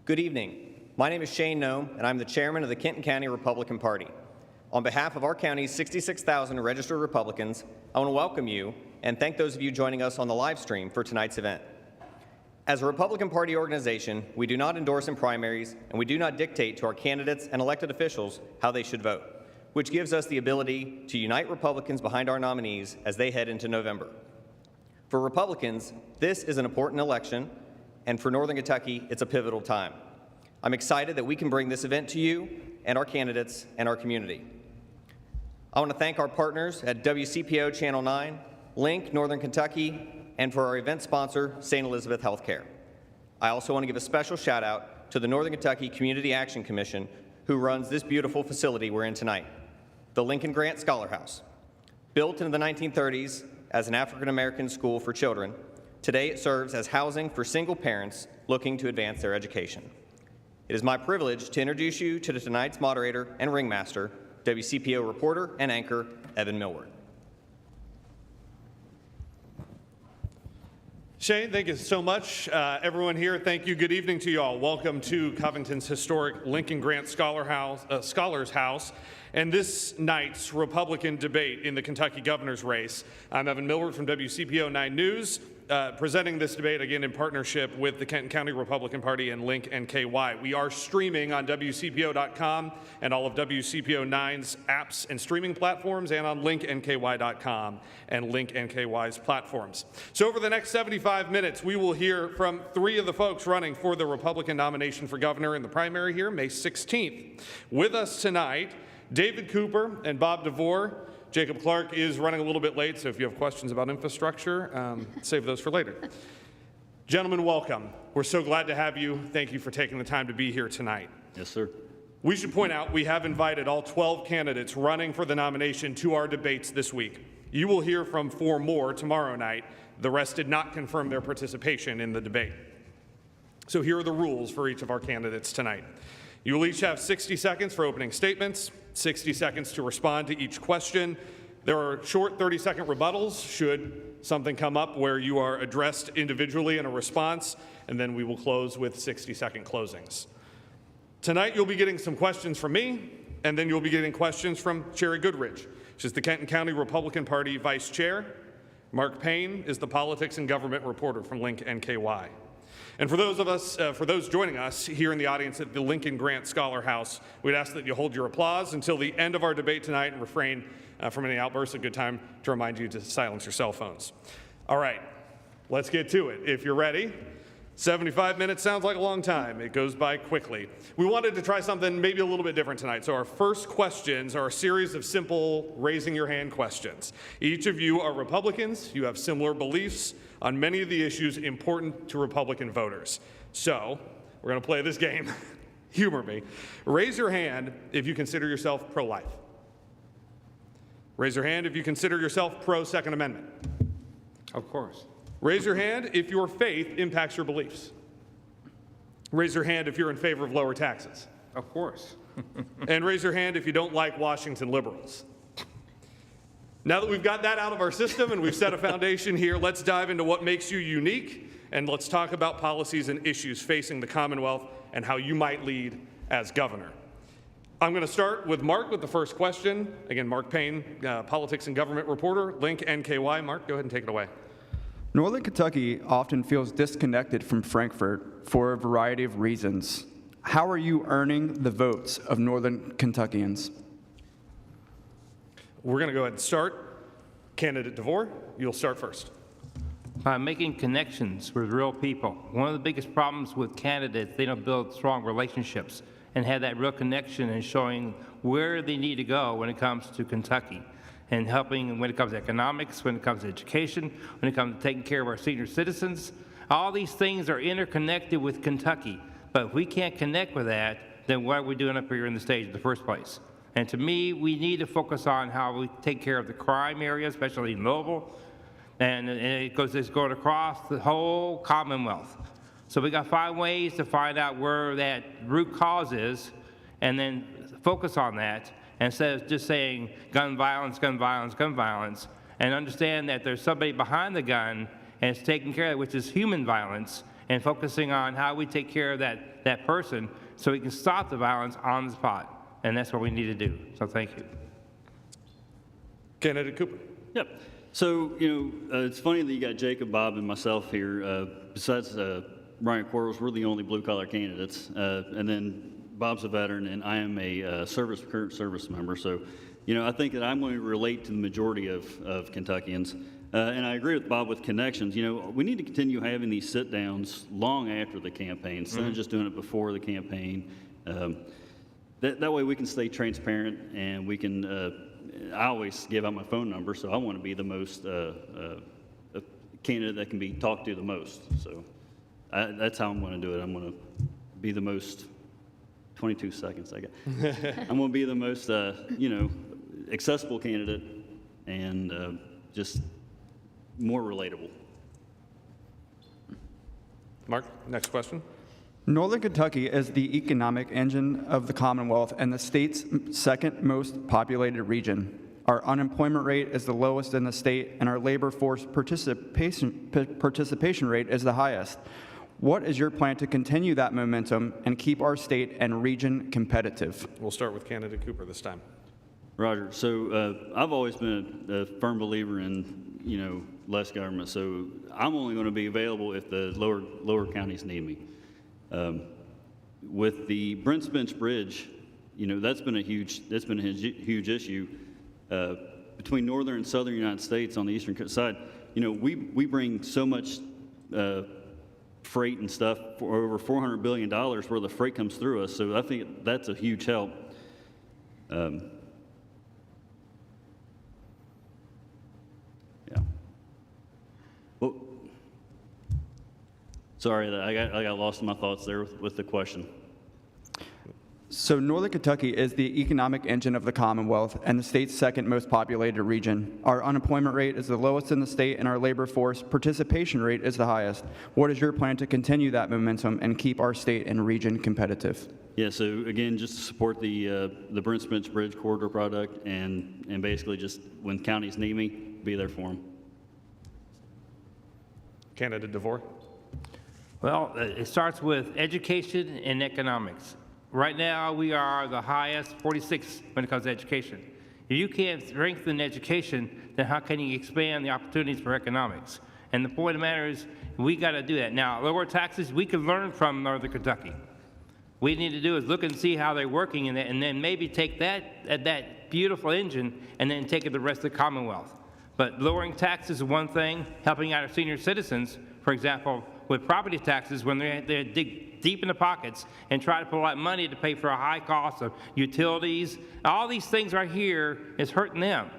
Good evening. My name is Shane Noem, and I'm the chairman of the Kenton County Republican Party. On behalf of our county's 66,000 registered Republicans, I want to welcome you and thank those of you joining us on the live stream for tonight's event. As a Republican Party organization, we do not endorse in primaries, and we do not dictate to our candidates and elected officials how they should vote, which gives us the ability to unite Republicans behind our nominees as they head into November. For Republicans, this is an important election, and for Northern Kentucky, it's a pivotal time. I'm excited that we can bring this event to you and our candidates and our community. I want to thank our partners at WCPO Channel 9, Link Northern Kentucky, and for our event sponsor, St. Elizabeth Healthcare. I also want to give a special shout out to the Northern Kentucky Community Action Commission, who runs this beautiful facility we're in tonight, the Lincoln Grant Scholar House. Built in the 1930s as an African-American school for children, today it serves as housing for single parents looking to advance their education. It is my privilege to introduce you to tonight's moderator and ringmaster, WCPO reporter and anchor, Evan Millward. Shane, thank you so much. Everyone here, thank you. Good evening to you all. Welcome to Covington's historic Lincoln Grant Scholars House and this night's Republican debate in the Kentucky governor's race. I'm Evan Millward from WCPO 9 News, presenting this debate again in partnership with the Kenton County Republican Party and Link NKY. We are streaming on WCPO.com and all of WCPO 9's apps and streaming platforms, and on LinkNKY.com and Link NKY's platforms. So over the next 75 minutes, we will hear from three of the folks running for the Republican nomination for governor in the primary here, May 16th. With us tonight, David Cooper and Bob DeVore. Jacob Clark is running a little bit late, so if you have questions about infrastructure, save those for later. Gentlemen, welcome. We're so glad to have you. Thank you for taking the time to be here tonight. Yes, sir. We should point out we have invited all 12 candidates running for the nomination to our debates this week. You will hear from 4 more tomorrow night. The rest did not confirm their participation in the debate. So here are the rules for each of our candidates tonight. You will each have 60 seconds for opening statements, 60 seconds to respond to each question. There are short 30-second rebuttals should something come up where you are addressed individually in a response, and then we will close with 60-second closings. Tonight you'll be getting some questions from me, and then you'll be getting questions from Sherry Goodridge. She's the Kenton County Republican Party Vice Chair. Mark Payne is the Politics and Government reporter from Link NKY. And for those joining us here in the audience at the Lincoln Grant Scholar House, we'd ask that you hold your applause until the end of our debate tonight and refrain from any outbursts. A good time to remind you to silence your cell phones. All right, let's get to it. If you're ready, 75 minutes sounds like a long time. It goes by quickly. We wanted to try something maybe a little bit different tonight. So our first questions are a series of simple raising your hand questions. Each of you are Republicans. You have similar beliefs on many of the issues important to Republican voters. So we're going to play this game. Humor me. Raise your hand if you consider yourself pro-life. Raise your hand if you consider yourself pro-Second Amendment. Of course. Raise your hand if your faith impacts your beliefs. Raise your hand if you're in favor of lower taxes. Of course. And raise your hand if you don't like Washington liberals. Now that we've got that out of our system and we've set a foundation here, let's dive into what makes you unique, and let's talk about policies and issues facing the Commonwealth and how you might lead as governor. I'm going to start with Mark with the first question. Again, Mark Payne, Politics and Government reporter, Link NKY. Mark, go ahead and take it away. Northern Kentucky often feels disconnected from Frankfort for a variety of reasons. How are you earning the votes of Northern Kentuckians? We're going to go ahead and start. Candidate DeVore, you'll start first. Making connections with real people. One of the biggest problems with candidates, they don't build strong relationships and have that real connection and showing where they need to go when it comes to Kentucky, and helping when it comes to economics, when it comes to education, when it comes to taking care of our senior citizens. All these things are interconnected with Kentucky, but if we can't connect with that, then what are we doing up here in the stage in the first place? And to me, we need to focus on how we take care of the crime area, especially in Louisville, and it's going across the whole Commonwealth. So we got to find ways to find out where that root cause is, and then focus on that, instead of just saying gun violence, gun violence, gun violence, and understand that there's somebody behind the gun and it's taking care of it, which is human violence, and focusing on how we take care of that person so we can stop the violence on the spot. And that's what we need to do. So thank you. Candidate Cooper. Yep. So, it's funny that you got Jacob, Bob, and myself here. Besides Brian Quarles, we're the only blue-collar candidates. And then Bob's a veteran, and I am a current service member. So, I think that I'm going to relate to the majority of Kentuckians. And I agree with Bob with connections. We need to continue having these sit-downs long after the campaign, instead of just doing it before the campaign. That way we can stay transparent, and we can I always give out my phone number, so I want to be the most candidate that can be talked to the most. So that's how I'm going to do it. I'm going to be the most, 22 seconds, I guess. I'm going to be the most, accessible candidate and just more relatable. Mark, next question. Northern Kentucky is the economic engine of the Commonwealth and the state's second most populated region. Our unemployment rate is the lowest in the state, and our labor force participation rate is the highest. What is your plan to continue that momentum and keep our state and region competitive? We'll start with Candidate Cooper this time. Roger. So I've always been a firm believer in, less government. So I'm only going to be available if the lower counties need me. With the Brents Bench Bridge, that's been a huge issue between northern and southern United States on the eastern side. We bring so much freight and stuff for over $400 billion worth of freight comes through us. So I think that's a huge help. Yeah. Well, sorry, I got lost in my thoughts there with the question. So Northern Kentucky is the economic engine of the Commonwealth and the state's second most populated region. Our unemployment rate is the lowest in the state, and our labor force participation rate is the highest. What is your plan to continue that momentum and keep our state and region competitive? Yeah, so again, just to support the Brents Bench Bridge corridor product and basically just when counties need me, be there for them. Candidate DeVore. Well, it starts with education and economics. Right now, we are the highest, 46, when it comes to education. If you can't strengthen education, then how can you expand the opportunities for economics? And the point of the matter is, we got to do that. Now, lower taxes, we can learn from Northern Kentucky. What we need to do is look and see how they're working, and then maybe take that beautiful engine and then take it to the rest of the Commonwealth. But lowering taxes is one thing, helping out our senior citizens, for example, with property taxes when they dig deep in the pockets and try to pull out money to pay for a high cost of utilities. All these things right here is hurting them.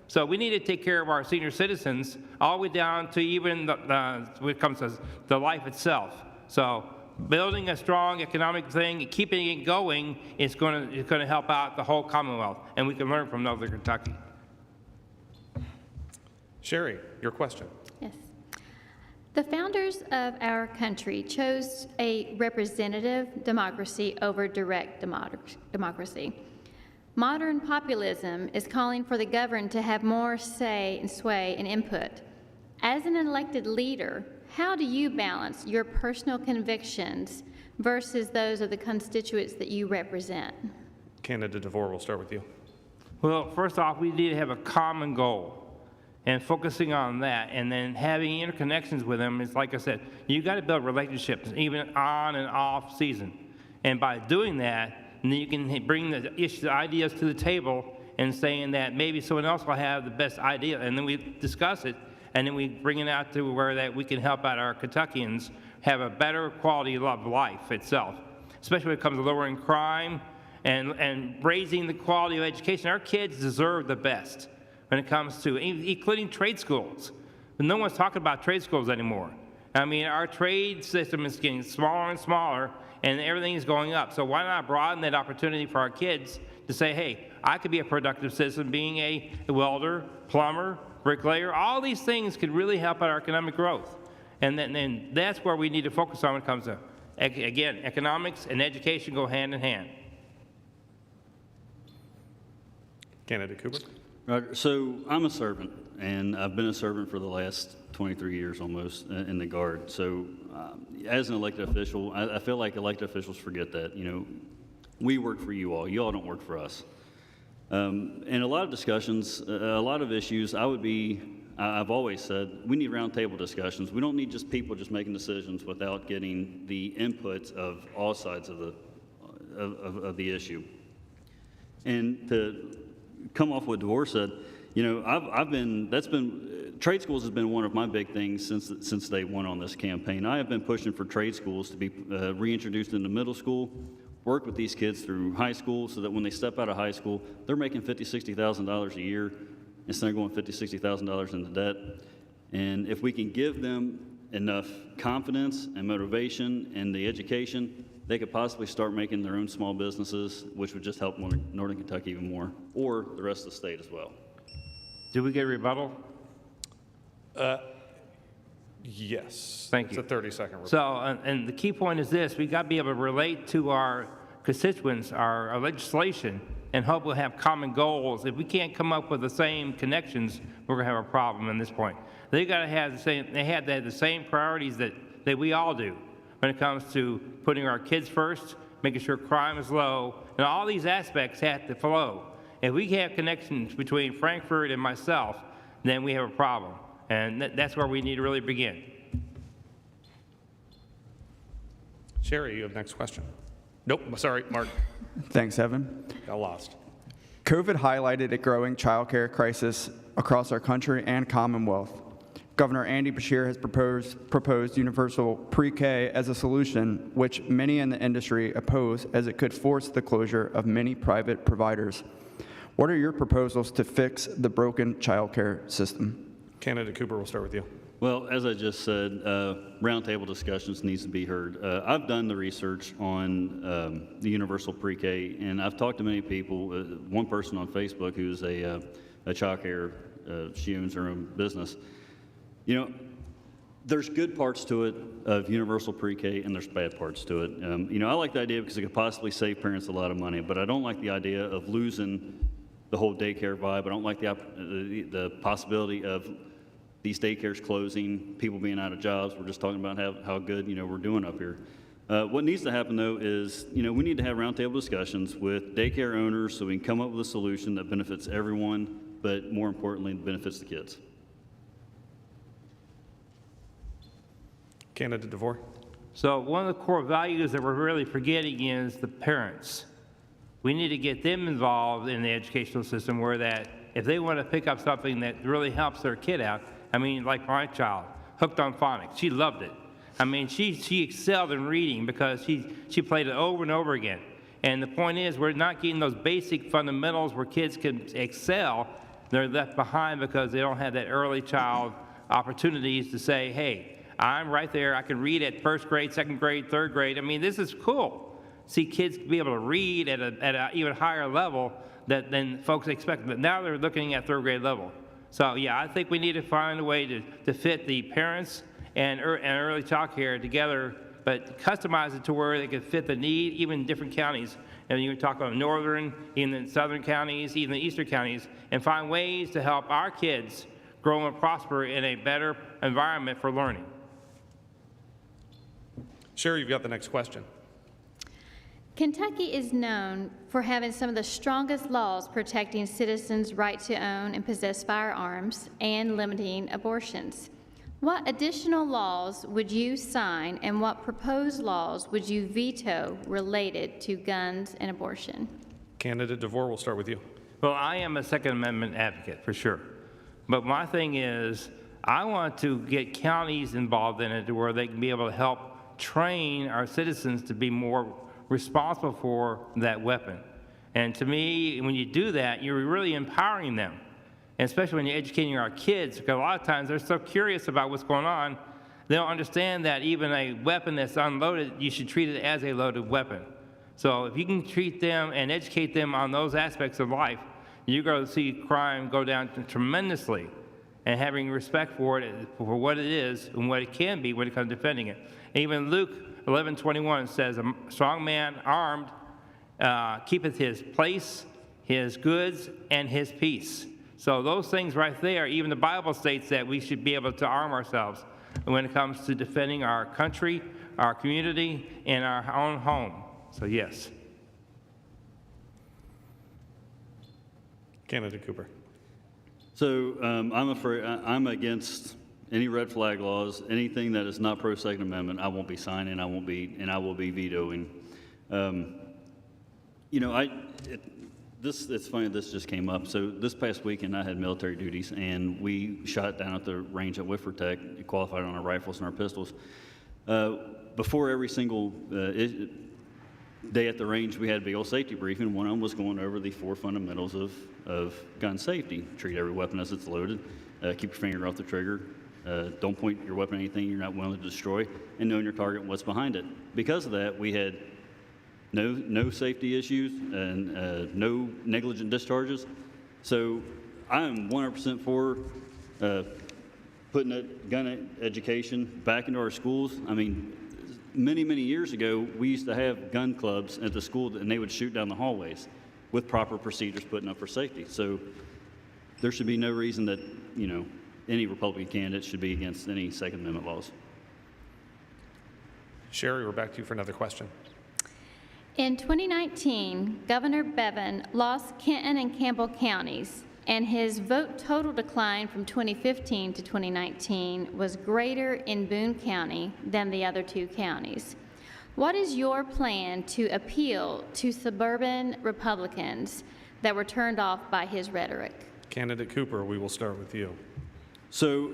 So we need to take care of our senior citizens all the way down to even when it comes to the life itself. So building a strong economic thing, keeping it going is going to help out the whole Commonwealth, and we can learn from Northern Kentucky. Sherry, your question. Yes. The founders of our country chose a representative democracy over direct democracy. Modern populism is calling for the governed to have more say and sway and input. As an elected leader, how do you balance your personal convictions versus those of the constituents that you represent? Candidate DeVore, we'll start with you. Well, first off, we need to have a common goal. And focusing on that and then having interconnections with them is, like I said, you got to build relationships even on and off season. And by doing that, then you can bring the ideas to the table and saying that maybe someone else will have the best idea. And then we discuss it, and then we bring it out to where that we can help out our Kentuckians have a better quality of life itself, especially when it comes to lowering crime and raising the quality of education. Our kids deserve the best when it comes to, including trade schools. But no one's talking about trade schools anymore. I mean, our trade system is getting smaller and smaller, and everything is going up. So why not broaden that opportunity for our kids to say, hey, I could be a productive citizen being a welder, plumber, bricklayer. All these things could really help our economic growth. And then that's where we need to focus on when it comes to, again, economics and education go hand in hand. Candidate Cooper. Roger. So I'm a servant, and I've been a servant for the last 23 years almost in the Guard. So as an elected official, I feel like elected officials forget that, we work for you all don't work for us. And a lot of discussions, a lot of issues, I've always said, we need roundtable discussions. We don't need just people just making decisions without getting the inputs of all sides of the issue. And to come off what DeVore said, trade schools has been one of my big things since day one on this campaign. I have been pushing for trade schools to be reintroduced into middle school, work with these kids through high school so that when they step out of high school, they're making $50,000, $60,000 a year instead of going $50,000, $60,000 into debt. And if we can give them enough confidence and motivation and the education, they could possibly start making their own small businesses, which would just help Northern Kentucky even more, or the rest of the state as well. Did we get a rebuttal? Yes. Thank you. It's a 30-second rebuttal. So, and the key point is this: we got to be able to relate to our constituents, our legislation, and hope we'll have common goals. If we can't come up with the same connections, we're going to have a problem at this point. They got to have the same. They have to have the same priorities that we all do when it comes to putting our kids first, making sure crime is low, and all these aspects have to flow. If we have connections between Frankfurt and myself, then we have a problem. And that's where we need to really begin. Sherry, you have the next question. Nope, sorry, Mark. Thanks, Evan. Got lost. COVID highlighted a growing childcare crisis across our country and Commonwealth. Governor Andy Beshear has proposed universal pre-K as a solution, which many in the industry oppose as it could force the closure of many private providers. What are your proposals to fix the broken childcare system? Candidate Cooper, we'll start with you. Well, as I just said, roundtable discussions needs to be heard. I've done the research on the universal pre-K, and I've talked to many people. One person on Facebook who's a child care, she owns her own business. There's good parts to it of universal pre-K, and there's bad parts to it. I like the idea because it could possibly save parents a lot of money, but I don't like the idea of losing the whole daycare vibe. I don't like the possibility of these daycares closing, people being out of jobs. We're just talking about how good we're doing up here. What needs to happen though is we need to have roundtable discussions with daycare owners so we can come up with a solution that benefits everyone, but more importantly, benefits the kids. Candidate DeVore. So one of the core values that we're really forgetting is the parents. We need to get them involved in the educational system where that if they want to pick up something that really helps their kid out, like my child, hooked on phonics, she loved it. She excelled in reading because she played it over and over again. And the point is, we're not getting those basic fundamentals where kids can excel. They're left behind because they don't have that early child opportunities to say, hey, I'm right there. I can read at first grade, second grade, third grade. This is cool. See kids be able to read at an even higher level than folks expect. But now they're looking at third grade level. So yeah, I think we need to find a way to fit the parents and early child care together, but customize it to where they can fit the need, even in different counties. And you talk about northern, even the southern counties, even the eastern counties, and find ways to help our kids grow and prosper in a better environment for learning. Sherry, you've got the next question. Kentucky is known for having some of the strongest laws protecting citizens' right to own and possess firearms and limiting abortions. What additional laws would you sign and what proposed laws would you veto related to guns and abortion? Candidate DeVore, we'll start with you. Well, I am a Second Amendment advocate for sure. But my thing is, I want to get counties involved in it to where they can be able to help train our citizens to be more responsible for that weapon. And to me, when you do that, you're really empowering them. And especially when you're educating our kids, because a lot of times they're so curious about what's going on, they don't understand that even a weapon that's unloaded, you should treat it as a loaded weapon. So if you can treat them and educate them on those aspects of life, you're going to see crime go down tremendously, and having respect for it, for what it is and what it can be when it comes to defending it. Even Luke 11:21 says, a strong man armed keepeth his place, his goods, and his peace. So those things right there, even the Bible states that we should be able to arm ourselves when it comes to defending our country, our community, and our own home. So yes. Candidate Cooper. So I'm afraid I'm against any red flag laws, anything that is not pro Second Amendment. I won't be signing. I will be vetoing. You know, it's funny this just came up. So this past weekend I had military duties, and we shot down at the range at Whitford Tech, qualified on our rifles and our pistols. Before every single day at the range, we had a big old safety briefing. One of them was going over the 4 fundamentals of gun safety. Treat every weapon as it's loaded. Keep your finger off the trigger. Don't point your weapon at anything you're not willing to destroy, and knowing your target and what's behind it. Because of that, we had no safety issues and no negligent discharges. So I am 100% for putting that gun education back into our schools. I mean, many years ago, we used to have gun clubs at the school, and they would shoot down the hallways with proper procedures putting up for safety. So there should be no reason that, you know, any Republican candidate should be against any Second Amendment laws. Sherry, we're back to you for another question. In 2019, Governor Bevin lost Kenton and Campbell counties, and his vote total decline from 2015 to 2019 was greater in Boone County than the other 2 counties. What is your plan to appeal to suburban Republicans that were turned off by his rhetoric? Candidate Cooper, we will start with you. So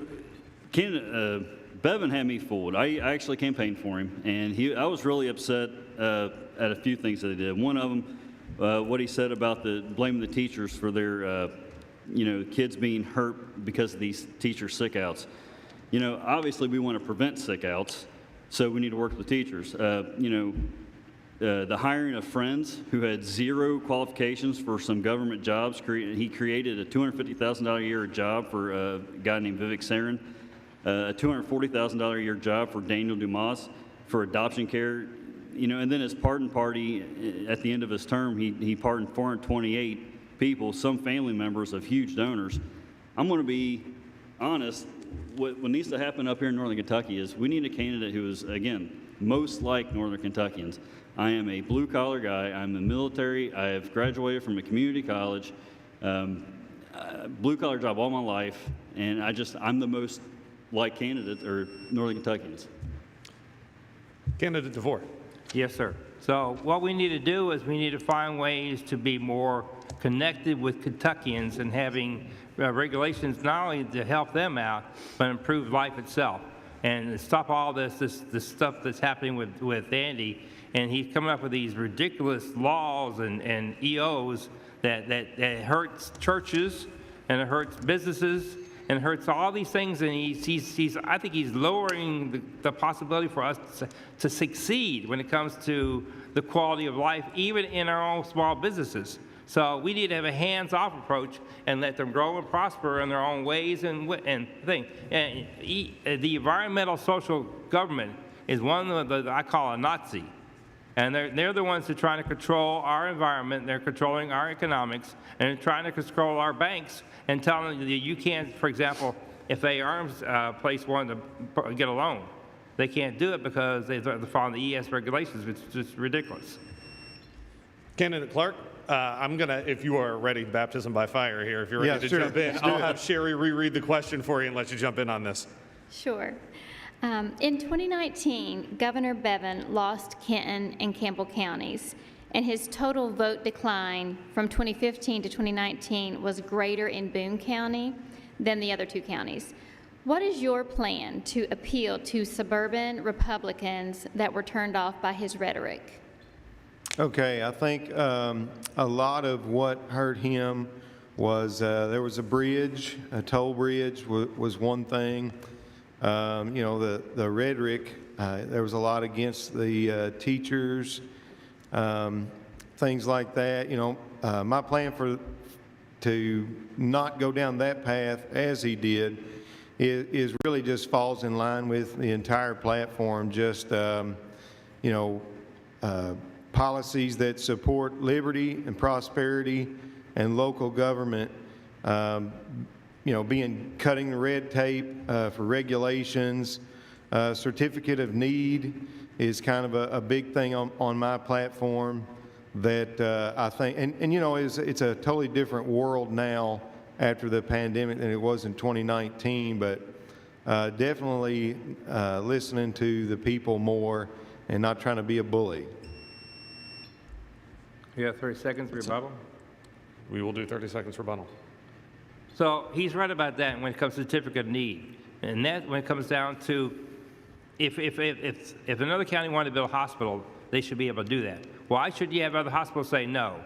Bevin had me fooled. I actually campaigned for him, and I was really upset at a few things that he did. One of them, what he said about blaming the teachers for their kids being hurt because of these teacher sick outs. You know, obviously we want to prevent sick outs, so we need to work with the teachers. The hiring of friends who had 0 qualifications for some government jobs, he created a $250,000 a year job for a guy named Vivek Sarin, a $240,000 a year job for Daniel Dumas for adoption care. You know, and then his pardon party, at the end of his term, he pardoned 428 people, some family members of huge donors. I'm going to be honest, what needs to happen up here in Northern Kentucky is we need a candidate who is, again, most like Northern Kentuckians. I am a blue-collar guy. I'm in the military. I have graduated from a community college, blue-collar job all my life, and I'm the most like candidate or Northern Kentuckians. Candidate DeVore. Yes, sir. So what we need to do is we need to find ways to be more connected with Kentuckians and having regulations not only to help them out, but improve life itself. And stop all this stuff that's happening with Andy. And he's coming up with these ridiculous laws and EOs that hurts churches, and it hurts businesses, and it hurts all these things. And I think he's lowering the possibility for us to succeed when it comes to the quality of life, even in our own small businesses. So we need to have a hands-off approach and let them grow and prosper in their own ways and things. And the environmental social government is one of the I call a Nazi. And they're the ones who are trying to control our environment, they're controlling our economics, and they're trying to control our banks and telling you that you can't, for example, if a arms place wanted to get a loan, they can't do it because they're following the ES regulations, which is just ridiculous. Candidate Clark, I'm going to, if you are ready, baptism by fire here, if you're ready to jump in, I'll have Sherry reread the question for you and let you jump in on this. Sure. In 2019, Governor Bevin lost Kenton and Campbell counties, and his total vote decline from 2015 to 2019 was greater in Boone County than the other 2 counties. What is your plan to appeal to suburban Republicans that were turned off by his rhetoric? Okay, I think a lot of what hurt him was there was a bridge, a toll bridge was one thing. The rhetoric, there was a lot against the teachers, things like that. My plan to not go down that path as he did is really just falls in line with the entire platform, just, policies that support liberty and prosperity and local government cutting the red tape for regulations. Certificate of need is kind of a big thing on my platform that I think, it's a totally different world now after the pandemic than it was in 2019, but definitely listening to the people more and not trying to be a bully. You have 30 seconds, rebuttal. We will do 30 seconds rebuttal. So he's right about that when it comes to certificate of need. And that when it comes down to if another county wanted to build a hospital, they should be able to do that. Why should you have other hospitals say no?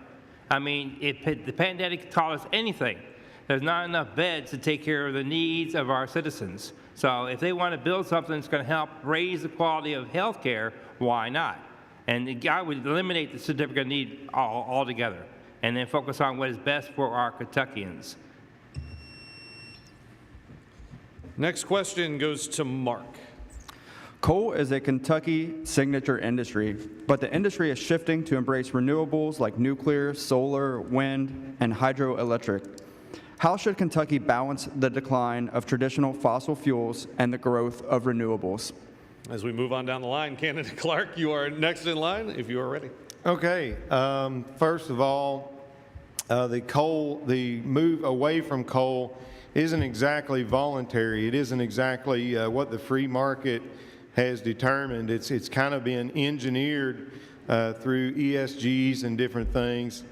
I mean, if the pandemic taught us anything, there's not enough beds to take care of the needs of our citizens. So if they want to build something that's going to help raise the quality of health care, why not? And I would eliminate the certificate of need altogether and then focus on what is best for our Kentuckians. Next question goes to Mark. Coal is a Kentucky signature industry, but the industry is shifting to embrace renewables like nuclear, solar, wind, and hydroelectric. How should Kentucky balance the decline of traditional fossil fuels and the growth of renewables? As we move on down the line, candidate Clark, you are next in line if you are ready. Okay, first of all, the move away from coal isn't exactly voluntary. It isn't exactly what the free market has determined. It's kind of been engineered through ESGs and different things,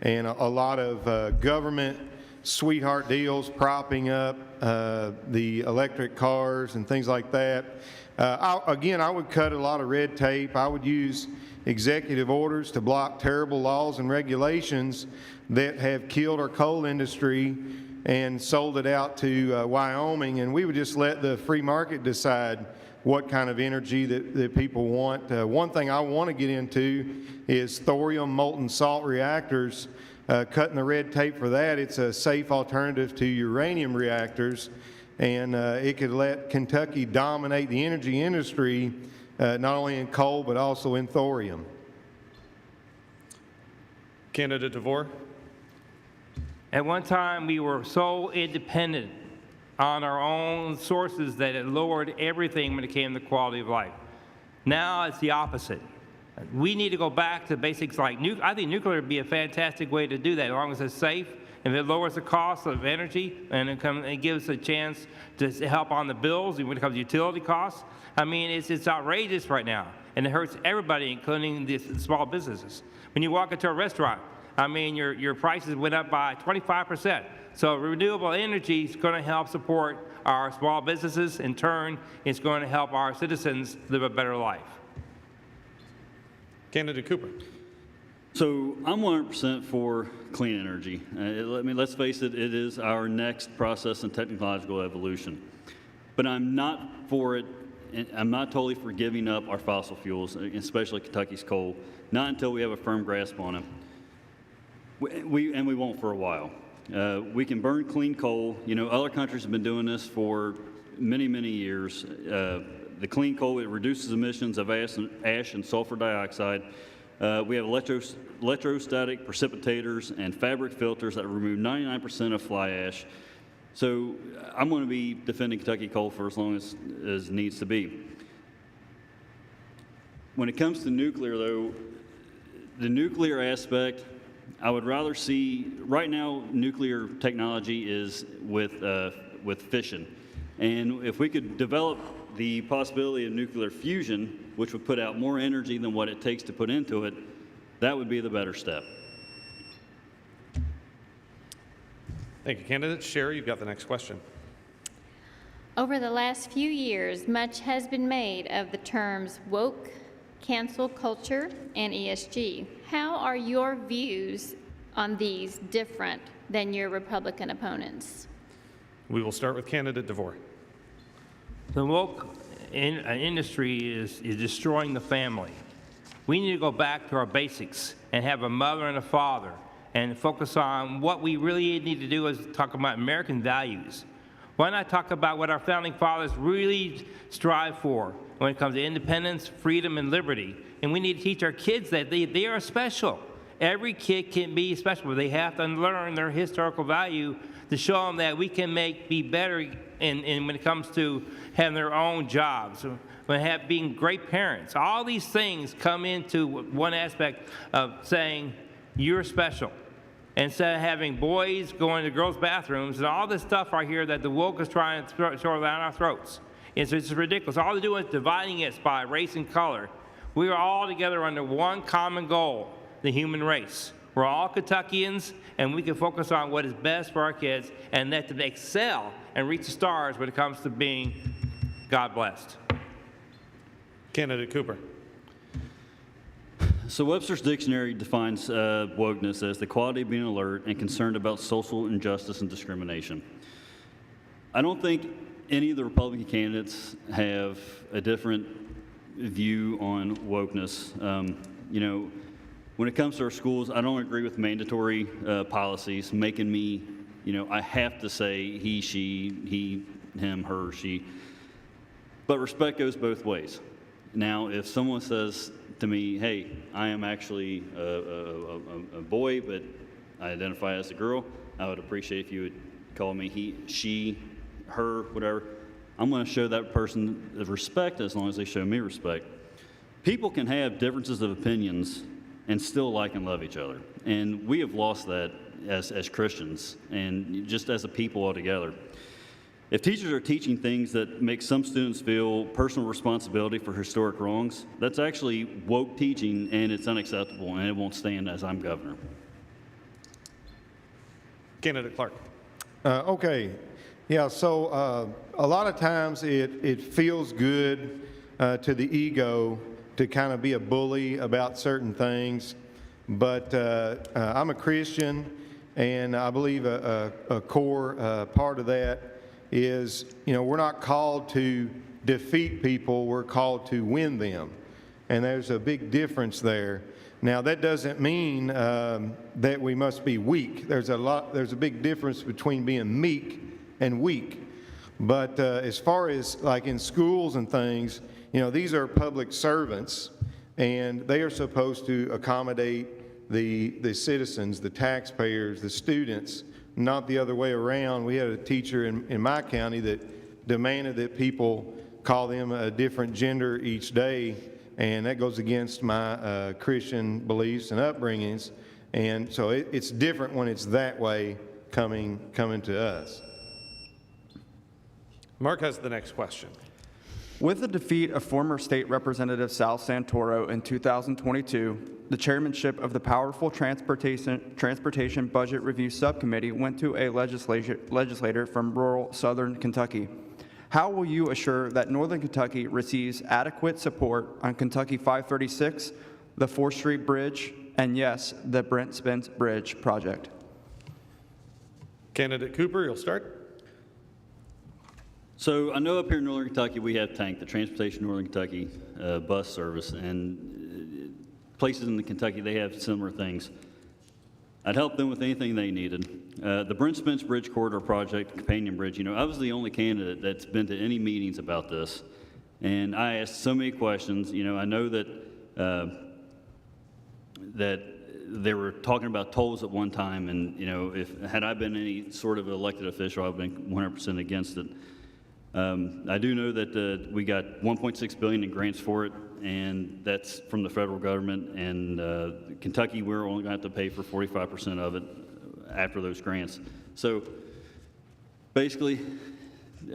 and a lot of government sweetheart deals propping up the electric cars and things like that. I would cut a lot of red tape. I would use executive orders to block terrible laws and regulations that have killed our coal industry and sold it out to Wyoming, and we would just let the free market decide what kind of energy that people want. One thing I want to get into is thorium molten salt reactors. Cutting the red tape for that, it's a safe alternative to uranium reactors, and it could let Kentucky dominate the energy industry, not only in coal but also in thorium. Candidate DeVore. At one time, we were so independent on our own sources that it lowered everything when it came to quality of life. Now it's the opposite. We need to go back to basics like I think nuclear would be a fantastic way to do that, as long as it's safe, and it lowers the cost of energy, and it gives a chance to help on the bills when it comes to utility costs. I mean, it's outrageous right now, and it hurts everybody, including the small businesses. When you walk into a restaurant, I mean, your prices went up by 25%. So renewable energy is going to help support our small businesses. In turn, it's going to help our citizens live a better life. Candidate Cooper. So I'm 100% for clean energy. Let's face it, it is our next process in technological evolution. But I'm not for it, and I'm not totally for giving up our fossil fuels, especially Kentucky's coal, not until we have a firm grasp on it. We won't for a while. We can burn clean coal. You know, other countries have been doing this for many, many years. The clean coal, it reduces emissions of ash and sulfur dioxide. We have electrostatic precipitators and fabric filters that remove 99% of fly ash. So I'm going to be defending Kentucky coal for as long as needs to be. When it comes to nuclear, though, the nuclear aspect, I would rather see, right now, nuclear technology is with fission. And if we could develop the possibility of nuclear fusion, which would put out more energy than what it takes to put into it, that would be the better step. Thank you, candidate. Sherry, you've got the next question. Over the last few years, much has been made of the terms woke, cancel culture, and ESG. How are your views on these different than your Republican opponents? We will start with candidate DeVore. The woke industry is destroying the family. We need to go back to our basics and have a mother and a father and focus on what we really need to do is talk about American values. Why not talk about what our founding fathers really strive for when it comes to independence, freedom, and liberty? And we need to teach our kids that they are special. Every kid can be special, but they have to learn their historical value to show them that we can be better in when it comes to having their own jobs, when being great parents. All these things come into one aspect of saying you're special. Instead of having boys going to girls' bathrooms and all this stuff right here that the woke is trying to throw down our throats. It's ridiculous. All they're doing is dividing us by race and color. We are all together under one common goal, the human race. We're all Kentuckians, and we can focus on what is best for our kids and let them excel and reach the stars when it comes to being God blessed. Candidate Cooper. So Webster's Dictionary defines wokeness as the quality of being alert and concerned about social injustice and discrimination. I don't think any of the Republican candidates have a different view on wokeness. You know, when it comes to our schools, I don't agree with mandatory policies making me, you know, I have to say he, she, he, him, her, she. But respect goes both ways. Now, if someone says to me, hey, I am actually a boy, but I identify as a girl, I would appreciate if you would call me he, she, her, whatever. I'm going to show that person the respect as long as they show me respect. People can have differences of opinions and still like and love each other. And we have lost that as Christians and just as a people altogether. If teachers are teaching things that make some students feel personal responsibility for historic wrongs, that's actually woke teaching, and it's unacceptable, and it won't stand as I'm governor. Candidate Clark. Okay. Yeah, so a lot of times it feels good to the ego to kind of be a bully about certain things, but I'm a Christian, and I believe a core part of that is, you know, we're not called to defeat people, we're called to win them. And there's a big difference there. Now, that doesn't mean that we must be weak. There's a big difference between being meek and weak. But as far as like in schools and things, you know, these are public servants, and they are supposed to accommodate the citizens, the taxpayers, the students, not the other way around. We had a teacher in my county that demanded that people call them a different gender each day, and that goes against my Christian beliefs and upbringings. And so it's different when it's that way coming to us. Mark has the next question. With the defeat of former State Representative Sal Santoro in 2022, the chairmanship of the powerful Transportation Budget Review Subcommittee went to a legislator from rural southern Kentucky. How will you assure that Northern Kentucky receives adequate support on Kentucky 536, the 4th Street Bridge, and yes, the Brent Spence Bridge project? Candidate Cooper, you'll start. So I know up here in Northern Kentucky we have TANK, the Transportation Northern Kentucky bus service, and places in the Kentucky they have similar things. I'd help them with anything they needed. The Brent Spence Bridge Corridor Project, Companion Bridge, you know, I was the only candidate that's been to any meetings about this, and I asked so many questions. You know, I know that that they were talking about tolls at one time, and you know, had I been any sort of elected official, I've been 100% against it. I do know that we got $1.6 billion in grants for it, and that's from the federal government. And Kentucky, we're only going to have to pay for 45% of it after those grants. So basically,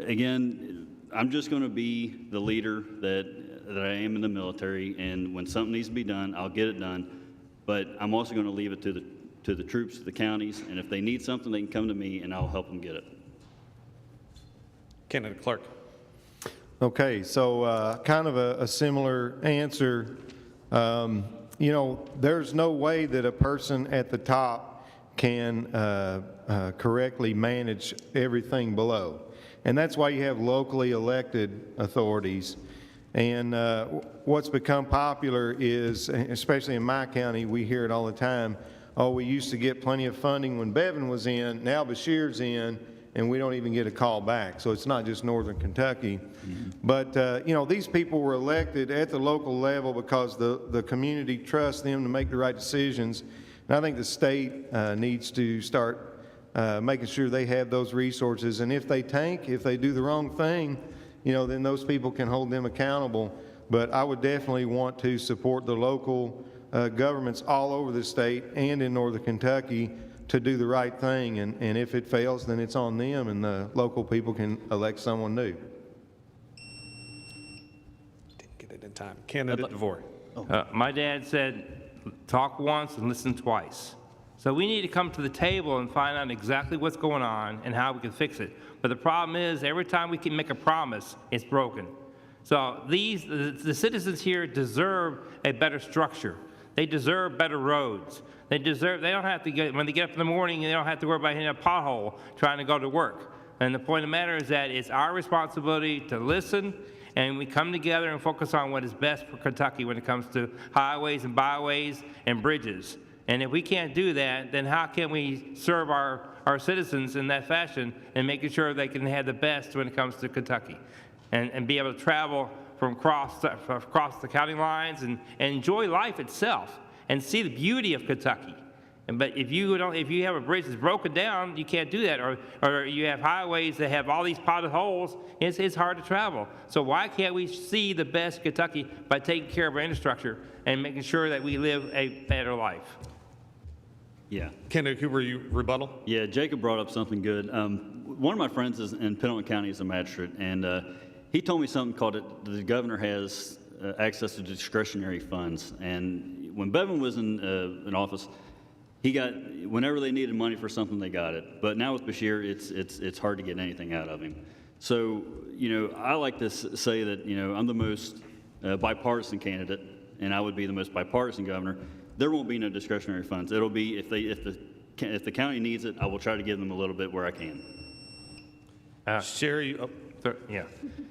again, I'm just going to be the leader that I am in the military, and when something needs to be done, I'll get it done. But I'm also going to leave it to the troops, the counties, and if they need something, they can come to me, and I'll help them get it. Candidate Clark. Okay, so kind of a similar answer. You know, there's no way that a person at the top can correctly manage everything below. And that's why you have locally elected authorities. And what's become popular is, especially in my county, we hear it all the time, oh, we used to get plenty of funding when Bevan was in, now Bashir's in, and we don't even get a call back. So it's not just Northern Kentucky. Mm-hmm. But, you know, these people were elected at the local level because the community trusts them to make the right decisions. And I think the state needs to start making sure they have those resources. And if they tank, if they do the wrong thing, then those people can hold them accountable. But I would definitely want to support the local governments all over the state and in Northern Kentucky to do the right thing. And if it fails, then it's on them, and the local people can elect someone new. Didn't get it in time. Candidate DeVore. My dad said, talk once and listen twice. So we need to come to the table and find out exactly what's going on and how we can fix it. But the problem is, every time we can make a promise, it's broken. So the citizens here deserve a better structure. They deserve better roads. They don't have to when they get up in the morning, they don't have to worry about hitting a pothole trying to go to work. And the point of the matter is that it's our responsibility to listen, and we come together and focus on what is best for Kentucky when it comes to highways and byways and bridges. And if we can't do that, then how can we serve our citizens in that fashion and making sure they can have the best when it comes to Kentucky and be able to travel from across the county lines and enjoy life itself and see the beauty of Kentucky. But if you have a bridge that's broken down, you can't do that. Or you have highways that have all these potholes, it's hard to travel. So why can't we see the best Kentucky by taking care of our infrastructure and making sure that we live a better life? Yeah. Candidate Cooper, you rebuttal? Yeah, Jacob brought up something good. One of my friends is in Pendleton County is a magistrate, and he told me something called the governor has access to discretionary funds. And when Bevin was in office, he got, whenever they needed money for something, they got it. But now with Beshear, it's hard to get anything out of him. So, I like to say that, I'm the most bipartisan candidate, and I would be the most bipartisan governor. There won't be no discretionary funds. It'll be, if the county needs it, I will try to give them a little bit where I can. Sherry, Yeah.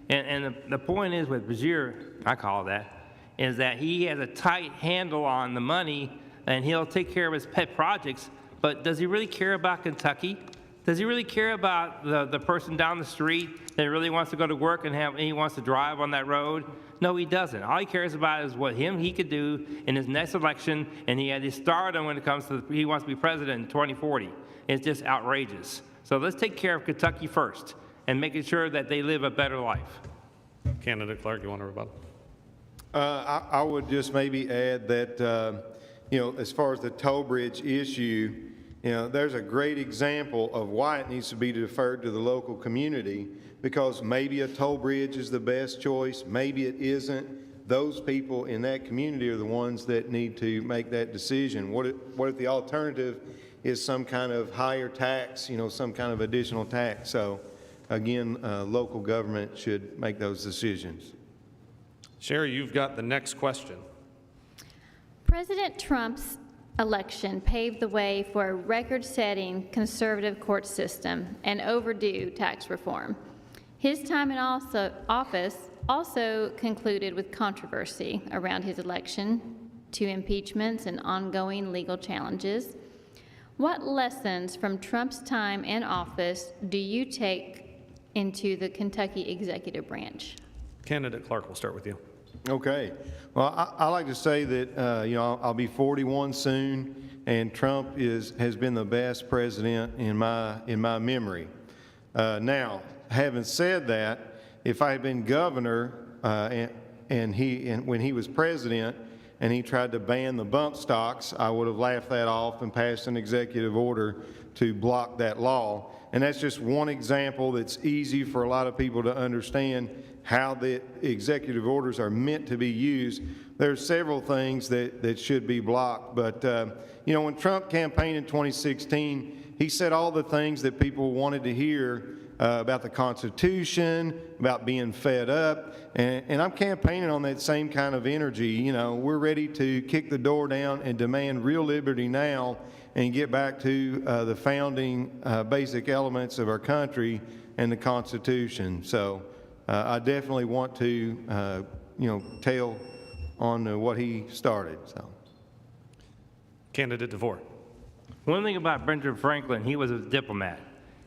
And the point is with Beshear, I call it that, is that he has a tight handle on the money, and he'll take care of his pet projects, but does he really care about Kentucky? Does he really care about the person down the street that really wants to go to work and he wants to drive on that road? No, he doesn't. All he cares about is what he could do in his next election, and he had his stardom when it comes to he wants to be president in 2040. It's just outrageous. So let's take care of Kentucky first and making sure that they live a better life. Candidate Clark, you want to rebuttal? I would just maybe add that, as far as the toll bridge issue, there's a great example of why it needs to be deferred to the local community, because maybe a toll bridge is the best choice, maybe it isn't. Those people in that community are the ones that need to make that decision. What if the alternative is some kind of higher tax, some kind of additional tax? So again, local government should make those decisions. Sherry, you've got the next question. President Trump's election paved the way for a record-setting conservative court system and overdue tax reform. His time in office also concluded with controversy around his election, 2 impeachments, and ongoing legal challenges. What lessons from Trump's time in office do you take into the Kentucky executive branch? Candidate Clark, we'll start with you. Okay. Well, I like to say that, I'll be 41 soon, and Trump has been the best president in my memory. Now, having said that, if I had been governor when he was president and he tried to ban the bump stocks, I would have laughed that off and passed an executive order to block that law. And that's just one example that's easy for a lot of people to understand how the executive orders are meant to be used. There's several things that should be blocked. But, when Trump campaigned in 2016, he said all the things that people wanted to hear about the Constitution, about being fed up. And I'm campaigning on that same kind of energy. We're ready to kick the door down and demand real liberty now and get back to the founding basic elements of our country and the Constitution. So I definitely want to, tail on what he started. So, Candidate DeVore. One thing about Benjamin Franklin, he was a diplomat,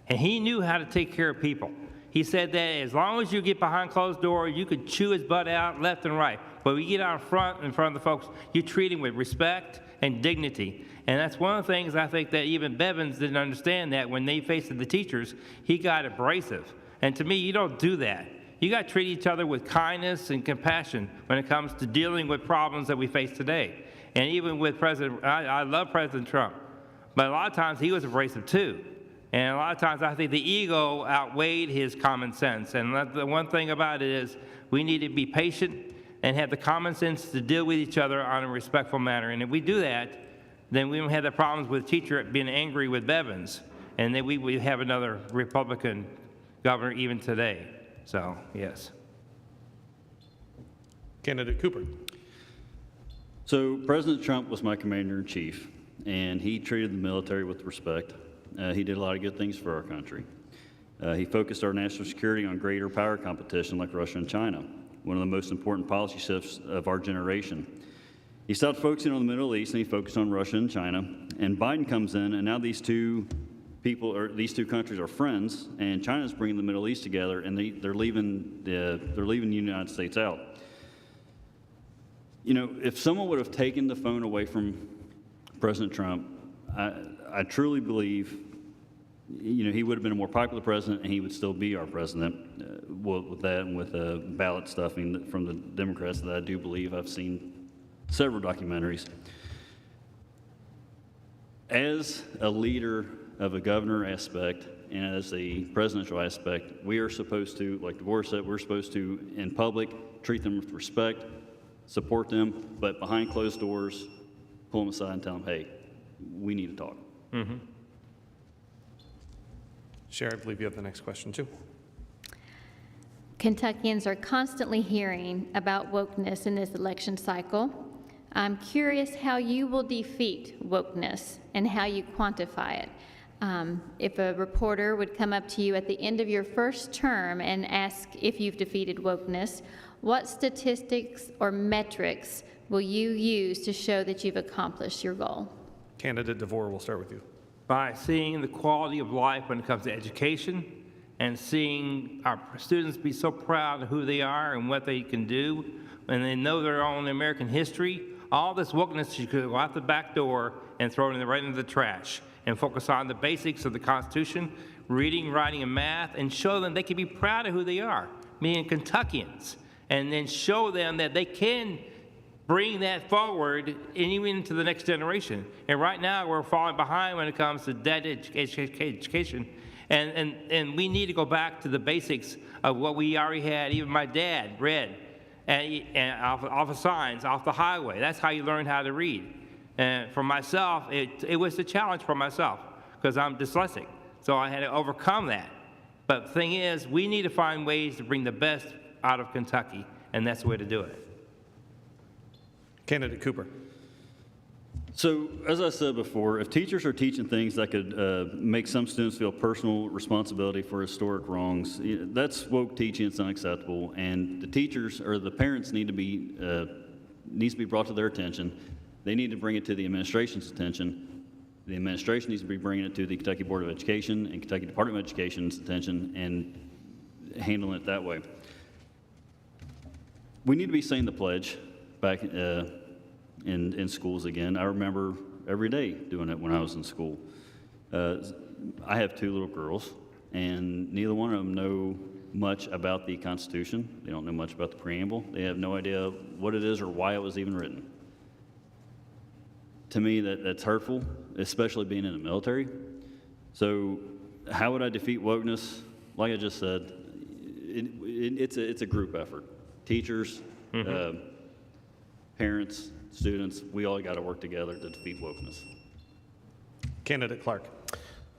and he knew how to take care of people. He said that as long as you get behind closed doors, you could chew his butt out left and right. But when you get out in front of the folks, you treat him with respect and dignity. And that's one of the things I think that even Bevins didn't understand, that when they faced the teachers, he got abrasive. And to me, you don't do that. You got to treat each other with kindness and compassion when it comes to dealing with problems that we face today. And even with I love President Trump, but a lot of times he was abrasive too. And a lot of times I think the ego outweighed his common sense. And the one thing about it is we need to be patient and have the common sense to deal with each other on a respectful manner. And if we do that, then we don't have the problems with teacher being angry with Bevins. And then we have another Republican governor even today. So, yes. Candidate Cooper. So President Trump was my commander-in-chief, and he treated the military with respect. He did a lot of good things for our country. He focused our national security on greater power competition like Russia and China, one of the most important policy shifts of our generation. He stopped focusing on the Middle East, and he focused on Russia and China. And Biden comes in, and now these two countries are friends, and China's bringing the Middle East together, and they're leaving the United States out. You know, if someone would have taken the phone away from President Trump, I truly believe, you know, he would have been a more popular president, and he would still be our president. With that and with ballot stuffing from the Democrats that I do believe, I've seen several documentaries. As a leader of a governor aspect and as a presidential aspect, we are supposed to, like DeVore said, we're supposed to, in public, treat them with respect, support them, but behind closed doors, pull them aside and tell them, hey, we need to talk. Mm-hmm. Sherry, I believe you have the next question, too. Kentuckians are constantly hearing about wokeness in this election cycle. I'm curious how you will defeat wokeness and how you quantify it. If a reporter would come up to you at the end of your first term and ask if you've defeated wokeness, what statistics or metrics will you use to show that you've accomplished your goal? Candidate DeVore, we'll start with you. By seeing the quality of life when it comes to education and seeing our students be so proud of who they are and what they can do, and they know their own American history. All this wokeness, you could go out the back door and throw it right into the trash and focus on the basics of the Constitution, reading, writing, and math, and show them they can be proud of who they are, meaning Kentuckians, and then show them that they can bring that forward and even into the next generation. And right now, we're falling behind when it comes to debt education. And we need to go back to the basics of what we already had. Even my dad read and off of signs, off the highway. That's how you learn how to read. And for myself, it was a challenge for myself because I'm dyslexic. So I had to overcome that. But the thing is, we need to find ways to bring the best out of Kentucky, and that's the way to do it. Candidate Cooper. So, as I said before, if teachers are teaching things that could make some students feel personal responsibility for historic wrongs, that's woke teaching. It's unacceptable, and the teachers or the parents needs to be brought to their attention. They need to bring it to the administration's attention. The administration needs to be bringing it to the Kentucky Board of Education and Kentucky Department of Education's attention and handling it that way. We need to be saying the pledge back in schools again. I remember every day doing it when I was in school. I have two little girls, and neither one of them know much about the Constitution. They don't know much about the preamble. They have no idea what it is or why it was even written. To me, that's hurtful, especially being in the military. So how would I defeat wokeness? Like I just said, it's a group effort. Teachers, parents, students, we all got to work together to defeat wokeness. Candidate Clark.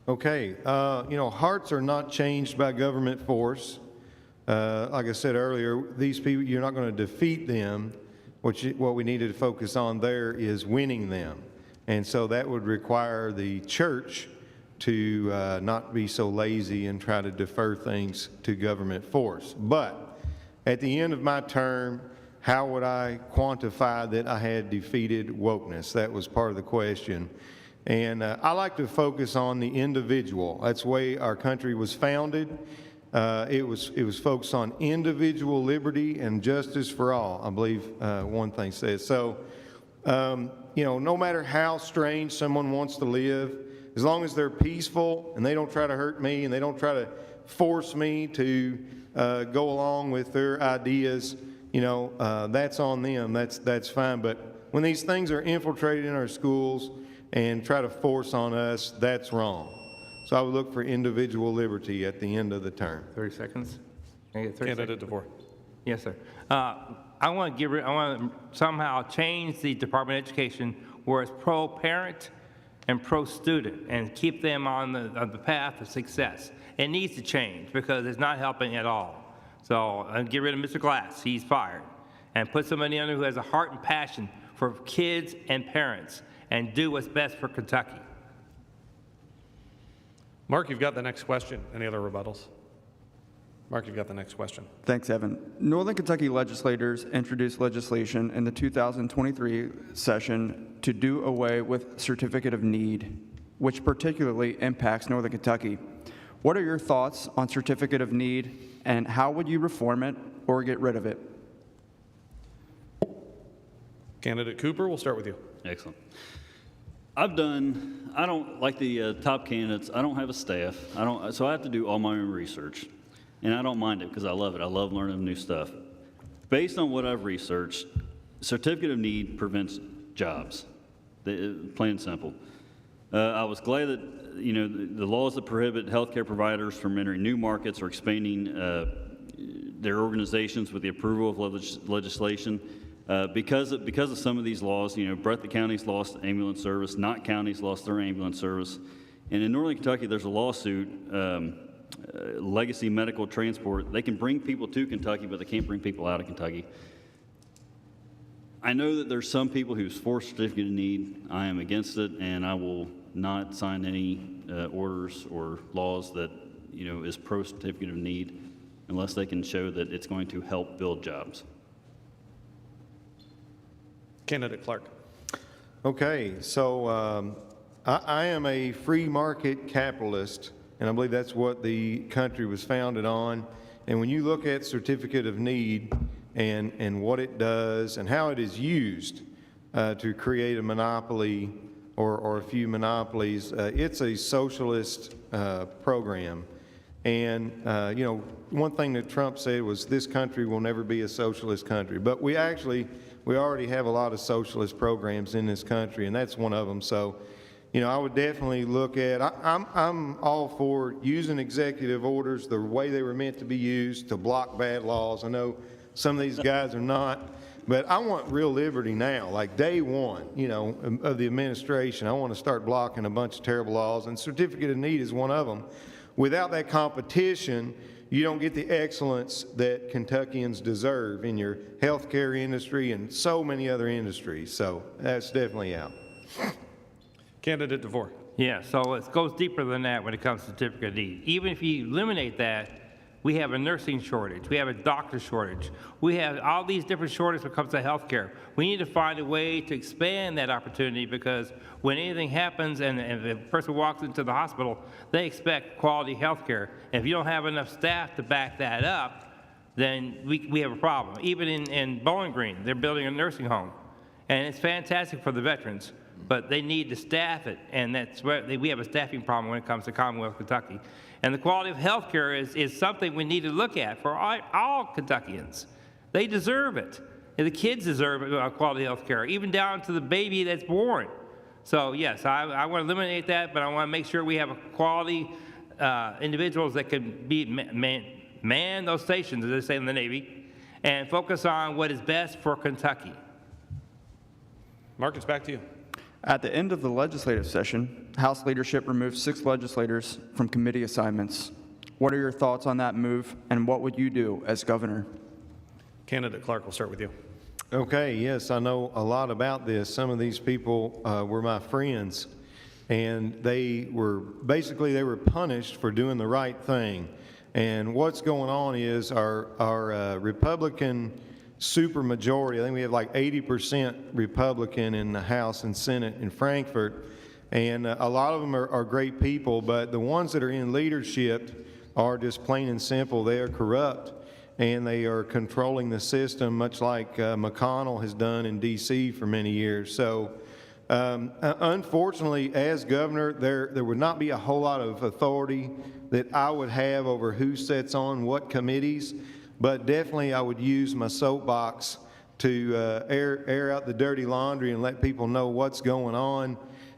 Okay, hearts are not changed by government force. Like I said earlier, these people, you're not going to defeat them. What we needed to focus on there is winning them. And so that would require the church to not be so lazy and try to defer things to government force. But at the end of my term, how would I quantify that I had defeated wokeness? That was part of the question. And I like to focus on the individual. That's the way our country was founded. It was focused on individual liberty and justice for all, I believe one thing says. So, you know, no matter how strange someone wants to live, as long as they're peaceful and they don't try to hurt me and they don't try to force me to go along with their ideas, you know, that's on them. That's fine. But when these things are infiltrated in our schools and try to force on us, that's wrong. So I would look for individual liberty at the end of the term. 30 seconds. Can I get 30 Candidate seconds? DeVore. Yes, sir. I want to somehow change the Department of Education where it's pro-parent and pro-student and keep them on the path of success. It needs to change because it's not helping at all. So get rid of Mr. Glass, he's fired, and put somebody in there who has a heart and passion for kids and parents and do what's best for Kentucky. Mark, you've got the next question. Any other rebuttals? Mark, you've got the next question. Thanks, Evan. Northern Kentucky legislators introduced legislation in the 2023 session to do away with Certificate of Need, which particularly impacts Northern Kentucky. What are your thoughts on Certificate of Need, and how would you reform it or get rid of it? Candidate Cooper, we'll start with you. Excellent. I don't, like the top candidates, I don't have a staff. So I have to do all my own research. And I don't mind it because I love it. I love learning new stuff. Based on what I've researched, Certificate of Need prevents jobs, plain and simple. I was glad that, you know, the laws that prohibit healthcare providers from entering new markets or expanding their organizations with the approval of legislation. Because of some of these laws, you know, Breathitt County's lost ambulance service, Knott County's lost their ambulance service. And in Northern Kentucky, there's a lawsuit, Legacy Medical Transport. They can bring people to Kentucky, but they can't bring people out of Kentucky. I know that there's some people who's for Certificate of Need. I am against it, and I will not sign any orders or laws that, you know, is pro Certificate of Need unless they can show that it's going to help build jobs. Candidate Clark. Okay, so I am a free market capitalist, and I believe that's what the country was founded on. And when you look at Certificate of Need and what it does and how it is used to create a monopoly or a few monopolies, it's a socialist program. And, you know, one thing that Trump said was this country will never be a socialist country. But we already have a lot of socialist programs in this country, and that's one of them. So, you know, I would definitely look at, I'm all for using executive orders the way they were meant to be used to block bad laws. I know some of these guys are not, but I want real liberty now, like day one, you know, of the administration. I want to start blocking a bunch of terrible laws, and Certificate of Need is one of them. Without that competition, you don't get the excellence that Kentuckians deserve in your healthcare industry and so many other industries. So that's definitely out. Candidate DeVore. Yeah, so it goes deeper than that when it comes to Certificate of Need. Even if you eliminate that, we have a nursing shortage. We have a doctor shortage. We have all these different shortages when it comes to health care. We need to find a way to expand that opportunity because when anything happens and if a person walks into the hospital, they expect quality health care. And if you don't have enough staff to back that up, then we have a problem. Even in Bowling Green, they're building a nursing home. And it's fantastic for the veterans, but they need to staff it. And that's where we have a staffing problem when it comes to Commonwealth Kentucky. And the quality of health care is something we need to look at for all Kentuckians. They deserve it. And the kids deserve quality health care, even down to the baby that's born. So yes, I want to eliminate that, but I want to make sure we have quality individuals that can man those stations, as they say in the Navy, and focus on what is best for Kentucky. Mark, it's back to you. At the end of the legislative session, House leadership removed 6 legislators from committee assignments. What are your thoughts on that move, and what would you do as governor? Candidate Clark, we'll start with you. Okay, yes, I know a lot about this. Some of these people were my friends, and they were punished for doing the right thing. And what's going on is our Republican supermajority, I think we have like 80% Republican in the House and Senate in Frankfort, and a lot of them are great people, but the ones that are in leadership are just plain and simple, they are corrupt, and they are controlling the system, much like McConnell has done in D.C. for many years. So unfortunately, as governor, there would not be a whole lot of authority that I would have over who sits on what committees, but definitely I would use my soapbox to air out the dirty laundry and let people know what's going on,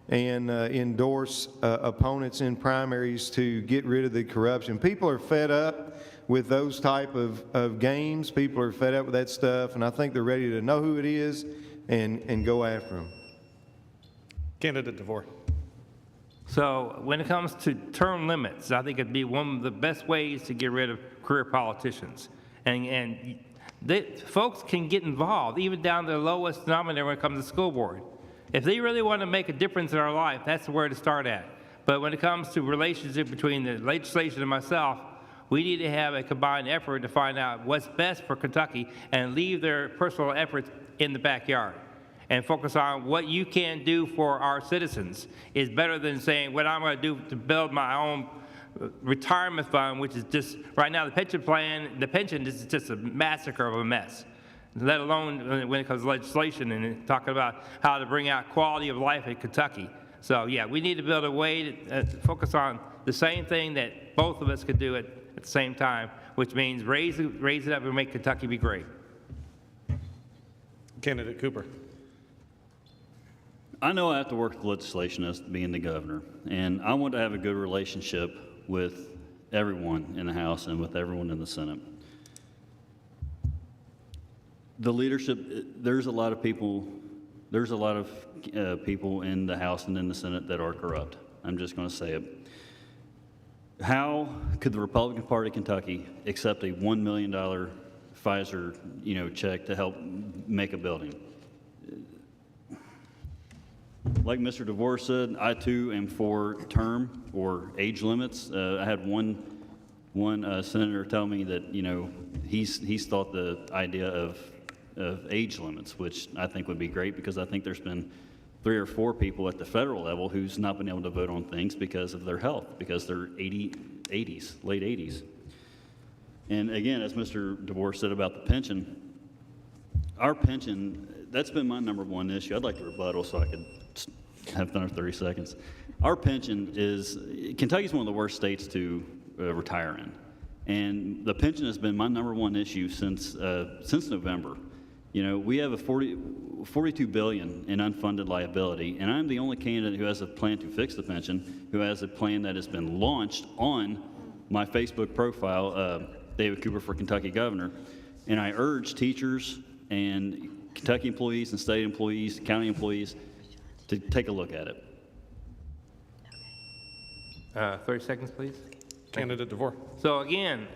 and endorse opponents in primaries to get rid of the corruption. People are fed up with those type of games. People are fed up with that stuff, and I think they're ready to know who it is and go after them. Candidate DeVore. So when it comes to term limits, I think it'd be one of the best ways to get rid of career politicians. And folks can get involved, even down to the lowest denominator when it comes to school board. If they really want to make a difference in our life, that's where to start at. But when it comes to relationship between the legislation and myself, we need to have a combined effort to find out what's best for Kentucky and leave their personal efforts in the backyard and focus on what you can do for our citizens is better than saying what I'm going to do to build my own retirement fund, which is just, right now, the pension is just a massacre of a mess, let alone when it comes to legislation and talking about how to bring out quality of life in Kentucky. So, yeah, we need to build a way to focus on the same thing that both of us could do at the same time, which means raise it up and make Kentucky be great. Candidate Cooper. I know I have to work with legislation as being the governor, and I want to have a good relationship with everyone in the House and with everyone in the Senate. The leadership, there's a lot of people in the House and in the Senate that are corrupt. I'm just going to say it. How could the Republican Party of Kentucky accept a $1 million Pfizer, check to help make a building? Like Mr. DeVore said, I too am for term or age limits. I had one senator tell me that he's thought the idea of age limits, which I think would be great, because I think there's been 3 or 4 people at the federal level who's not been able to vote on things because of their health, because they're late 80s. And again, as Mr. DeVore said about the pension, our pension, that's been my #1 issue. I'd like to rebuttal so I could have another 30 seconds. Our pension is, Kentucky's one of the worst states to retire in. And the pension has been my #1 issue since November. We have a $42 billion in unfunded liability, and I'm the only candidate who has a plan to fix the pension, who has a plan that has been launched on my Facebook profile, David Cooper for Kentucky Governor. And I urge teachers and Kentucky employees and state employees, county employees, to take a look at it. 30 seconds, please. Candidate DeVore. So again,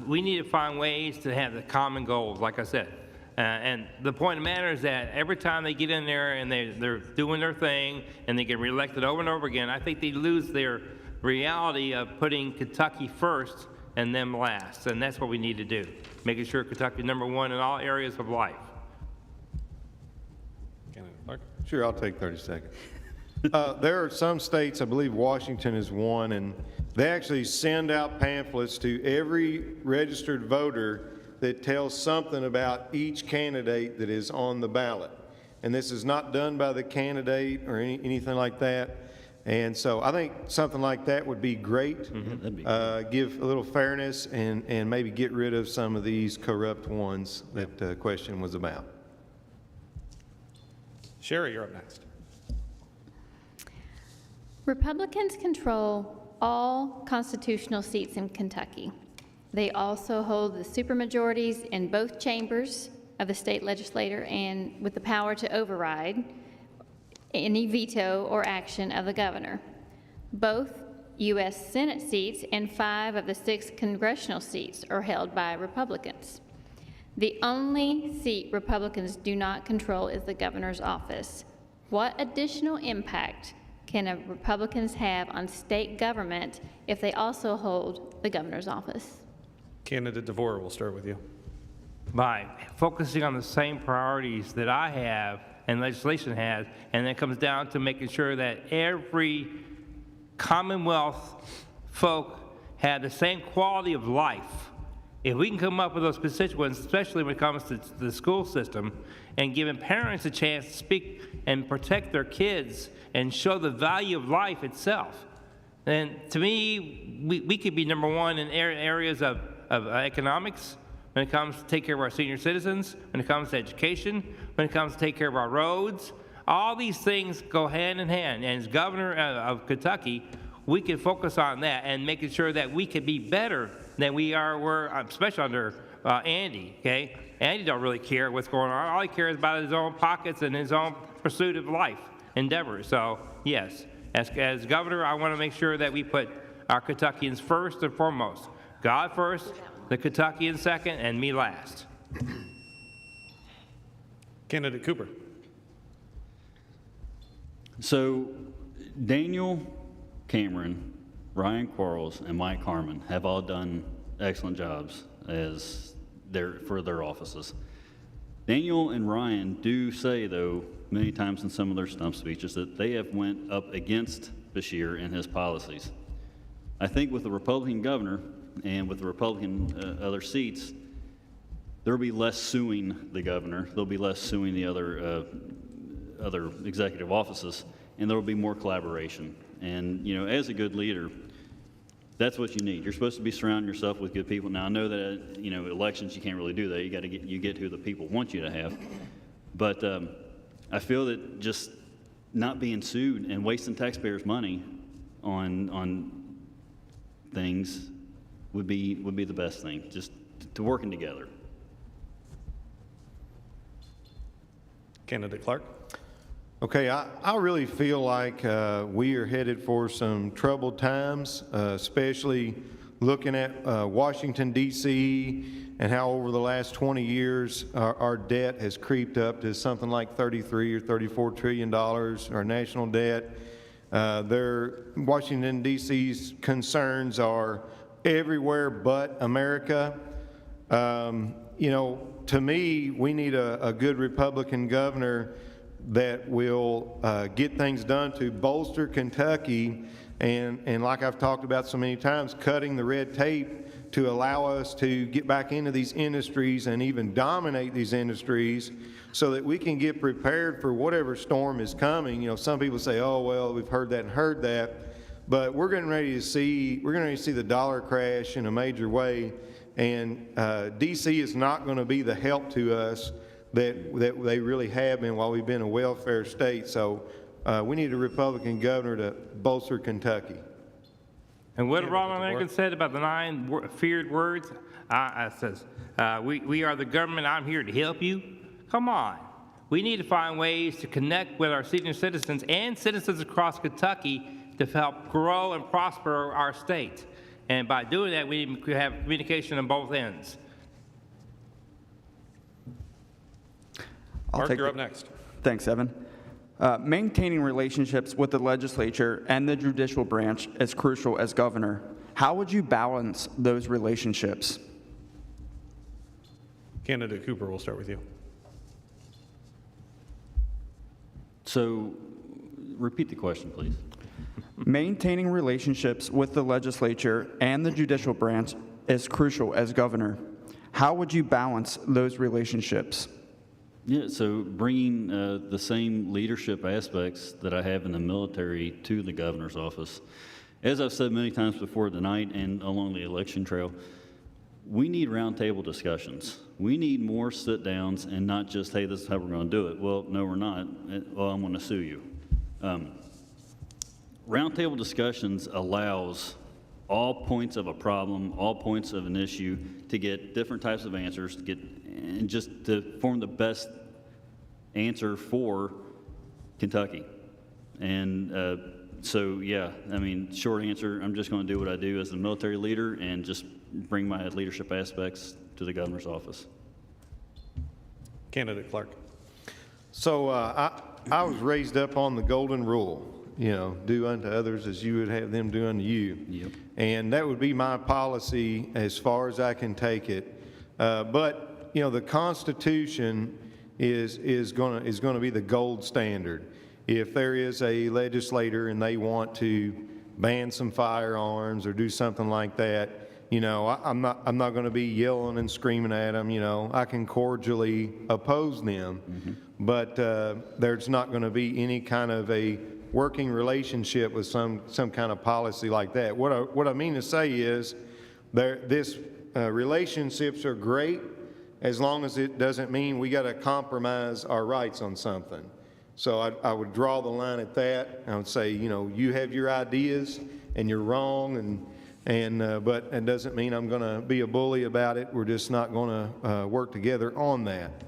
we need to find ways to have the common goals, like I said. And the point of the matter is that every time they get in there and they're doing their thing and they get reelected over and over again, I think they lose their reality of putting Kentucky first and them last. And that's what we need to do, making sure Kentucky #1 in all areas of life. Candidate Clark. Sure, I'll take 30 seconds. There are some states, I believe Washington is one, and they actually send out pamphlets to every registered voter that tells something about each candidate that is on the ballot. And this is not done by the candidate or anything like that. And so I think something like that would be great. That'd be great. Give a little fairness and maybe get rid of some of these corrupt ones that the question was about. Sherry, you're up next. Republicans control all constitutional seats in Kentucky. They also hold the supermajorities in both chambers of the state legislature and with the power to override any veto or action of the governor. Both U.S. Senate seats and 5 of the 6 congressional seats are held by Republicans. The only seat Republicans do not control is the governor's office. What additional impact can Republicans have on state government if they also hold the governor's office? Candidate DeVore, we'll start with you. By focusing on the same priorities that I have and legislation has, and then it comes down to making sure that every Commonwealth folk have the same quality of life. If we can come up with those constituents, especially when it comes to the school system, and giving parents a chance to speak and protect their kids and show the value of life itself, then to me, we could be number one in areas of economics, when it comes to take care of our senior citizens, when it comes to education, when it comes to take care of our roads. All these things go hand in hand. And as governor of Kentucky, we can focus on that and making sure that we can be better than we're, especially under Andy, okay? Andy don't really care what's going on. All he cares about is his own pockets and his own pursuit of life endeavors. So, yes, as governor, I want to make sure that we put our Kentuckians first and foremost. God first, the Kentuckians second, and me last. Candidate Cooper. So Daniel Cameron, Ryan Quarles, and Mike Harmon have all done excellent jobs for their offices. Daniel and Ryan do say, though, many times in some of their stump speeches, that they have went up against Beshear and his policies. I think with the Republican governor and with the Republican other seats, there will be less suing the governor. There'll be less suing the other executive offices, and there will be more collaboration. And, you know, as a good leader, that's what you need. You're supposed to be surrounding yourself with good people. Now, I know that, you know, elections, you can't really do that. You get who the people want you to have. But I feel that just not being sued and wasting taxpayers' money on things would be the best thing, just to working together. Candidate Clark. Okay, I really feel like we are headed for some troubled times, especially looking at Washington, D.C., and how over the last 20 years our debt has creeped up to something like $33 or $34 trillion, our national debt. Washington, D.C.'s concerns are everywhere but America. You know, to me, we need a good Republican governor that will get things done to bolster Kentucky and like I've talked about so many times, cutting the red tape to allow us to get back into these industries and even dominate these industries so that we can get prepared for whatever storm is coming. You know, some people say, oh, well, we've heard that and heard that, but we're getting ready to see the dollar crash in a major way, and D.C. is not going to be the help to us that they really have been while we've been a welfare state. So we need a Republican governor to bolster Kentucky. And what Ronald Reagan said about the 9 feared words, it says, we are the government, I'm here to help you. Come on. We need to find ways to connect with our senior citizens and citizens across Kentucky to help grow and prosper our state. And by doing that, we have communication on both ends. Mark, you're up next. Thanks, Evan. Maintaining relationships with the legislature and the judicial branch is crucial as governor. How would you balance those relationships? Candidate Cooper, we'll start with you. So, repeat the question, please. Maintaining relationships with the legislature and the judicial branch is crucial as governor. How would you balance those relationships? Yeah, so bringing the same leadership aspects that I have in the military to the governor's office. As I've said many times before tonight and along the election trail, we need roundtable discussions. We need more sit-downs and not just, hey, this is how we're going to do it. Well, no, we're not. Well, I'm going to sue you. Roundtable discussions allows all points of a problem, all points of an issue, to get different types of answers, and just to form the best answer for Kentucky. And so, yeah, I mean, short answer, I'm just going to do what I do as a military leader and just bring my leadership aspects to the governor's office. Candidate Clark. So I was raised up on the golden rule, you know, do unto others as you would have them do unto you. Yep. And that would be my policy as far as I can take it. But, you know, the Constitution is going to be the gold standard. If there is a legislator and they want to ban some firearms or do something like that, you know, I'm not going to be yelling and screaming at them. You know, I can cordially oppose them, but there's not going to be any kind of a working relationship with some kind of policy like that. What I mean to say is, relationships are great as long as it doesn't mean we got to compromise our rights on something. So I would draw the line at that. I would say, you know, you have your ideas and you're wrong, but it doesn't mean I'm going to be a bully about it. We're just not going to work together on that.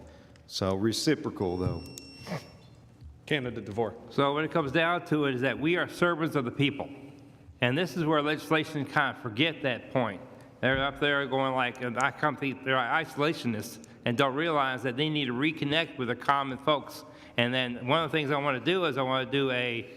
So reciprocal, though. Candidate DeVore. So when it comes down to it, is that we are servants of the people. And this is where legislation kind of forget that point. They're up there going like, I come think they're isolationists and don't realize that they need to reconnect with the common folks. And then one of the things I want to do is I want to do a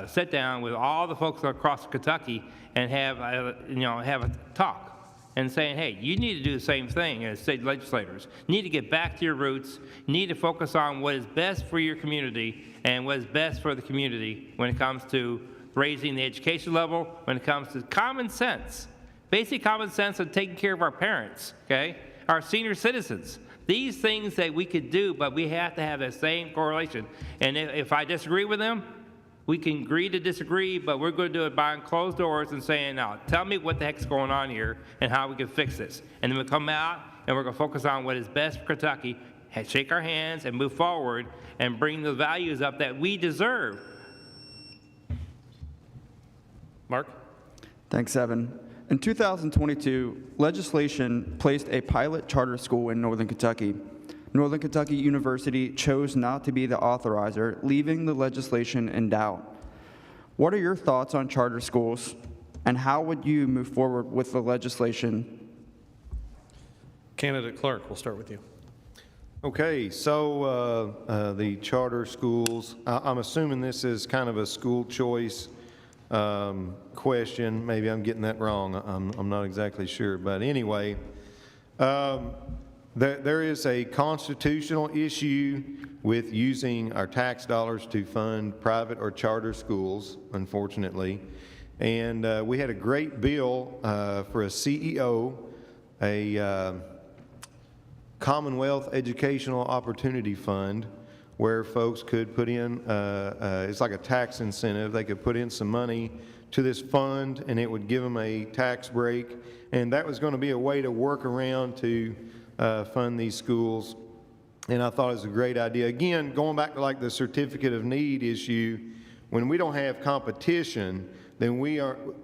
sit down with all the folks across Kentucky and have a talk and saying, hey, you need to do the same thing as state legislators. You need to get back to your roots. You need to focus on what is best for your community and what is best for the community when it comes to raising the education level, when it comes to common sense, basic common sense of taking care of our parents, okay, our senior citizens. These things that we could do, but we have to have that same correlation. And if I disagree with them, we can agree to disagree, but we're going to do it behind closed doors and saying, now, tell me what the heck's going on here and how we can fix this. And then we'll come out and we're going to focus on what is best for Kentucky, shake our hands and move forward and bring the values up that we deserve. Mark? Thanks, Evan. In 2022, legislation placed a pilot charter school in Northern Kentucky. Northern Kentucky University chose not to be the authorizer, leaving the legislation in doubt. What are your thoughts on charter schools, and how would you move forward with the legislation? Candidate Clark, we'll start with you. Okay, so the charter schools, I'm assuming this is kind of a school choice question. Maybe I'm getting that wrong. I'm not exactly sure. But anyway, there is a constitutional issue with using our tax dollars to fund private or charter schools, unfortunately. And we had a great bill for a CEO, a Commonwealth Educational Opportunity Fund, where folks could put in, it's like a tax incentive. They could put in some money to this fund and it would give them a tax break. And that was going to be a way to work around to fund these schools. And I thought it was a great idea. Again, going back to like the certificate of need issue, when we don't have competition, then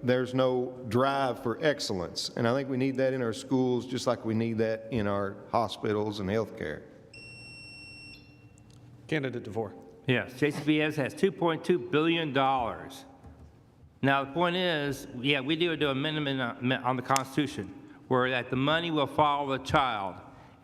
there's no drive for excellence. And I think we need that in our schools just like we need that in our hospitals and healthcare. Candidate DeVore. Yes, JCPS has $2.2 billion. Now, the point is, yeah, we do an amendment on the Constitution where that the money will follow the child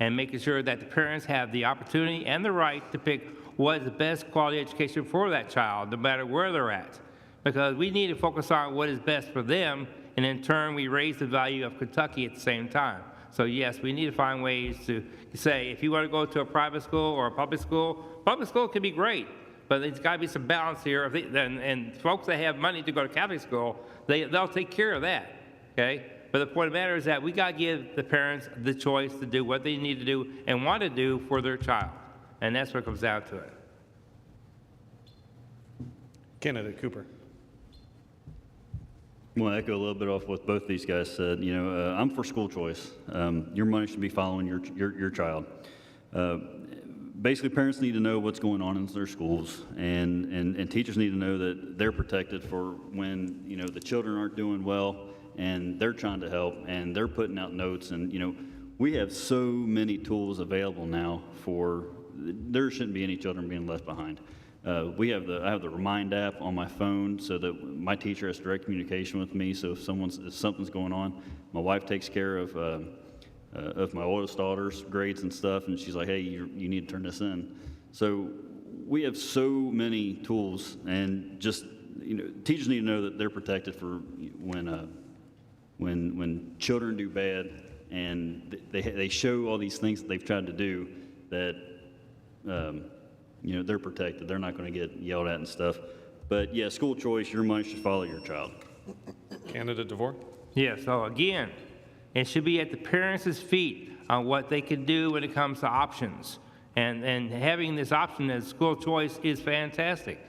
and making sure that the parents have the opportunity and the right to pick what is the best quality education for that child, no matter where they're at. Because we need to focus on what is best for them, and in turn, we raise the value of Kentucky at the same time. So yes, we need to find ways to say, if you want to go to a private school or a public school can be great, but there's got to be some balance here. And folks that have money to go to Catholic school, they'll take care of that, okay? But the point of the matter is that we got to give the parents the choice to do what they need to do and want to do for their child. And that's what comes down to it. Candidate Cooper. I want to echo a little bit off what both these guys said. You know, I'm for school choice. Your money should be following your child. Basically, parents need to know what's going on in their schools, and teachers need to know that they're protected for when, you know, the children aren't doing well and they're trying to help and they're putting out notes. And, you know, we have so many tools available now there shouldn't be any children being left behind. I have the Remind app on my phone so that my teacher has direct communication with me. So if something's going on, my wife takes care of my oldest daughter's grades and stuff, and she's like, hey, you need to turn this in. So we have so many tools, and just, you know, teachers need to know that they're protected for when children do bad and they show all these things that they've tried to do that, you know, they're protected. They're not going to get yelled at and stuff. But yeah, school choice, your money should follow your child. Candidate DeVore? Yeah, so again, it should be at the parents' feet on what they can do when it comes to options. And having this option as school choice is fantastic.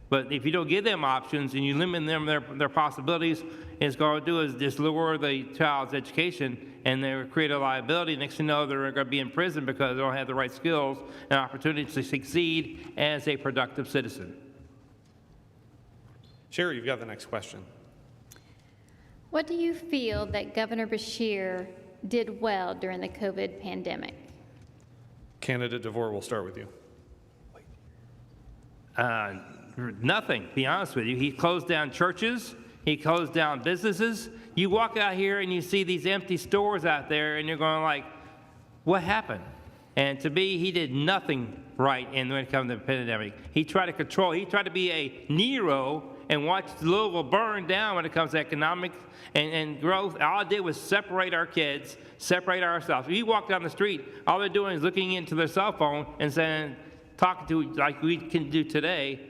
But if you don't give them options and you limit them their possibilities, it's going to do is just lower the child's education and they create a liability. Next thing you know, they're going to be in prison because they don't have the right skills and opportunities to succeed as a productive citizen. Sherry, you've got the next question. What do you feel that Governor Beshear did well during the COVID pandemic? Candidate DeVore, we'll start with you. Nothing, to be honest with you. He closed down churches. He closed down businesses. You walk out here and you see these empty stores out there and you're going like, what happened? And to me, he did nothing right when it comes to the pandemic. He tried to control, he tried to be a Nero and watch Louisville burn down when it comes to economics and growth. All it did was separate our kids, separate ourselves. If you walk down the street, all they're doing is looking into their cell phone and saying, talking to like we can do today.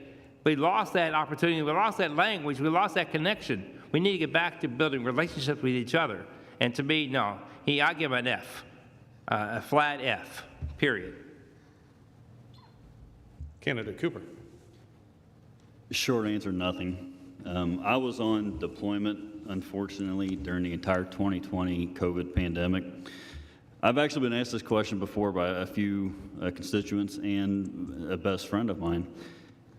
We lost that opportunity, we lost that language, we lost that connection. We need to get back to building relationships with each other. And to me, no, I give him an F, a flat F, period. Candidate Cooper. Short answer, nothing. I was on deployment, unfortunately, during the entire 2020 COVID pandemic. I've actually been asked this question before by a few constituents and a best friend of mine.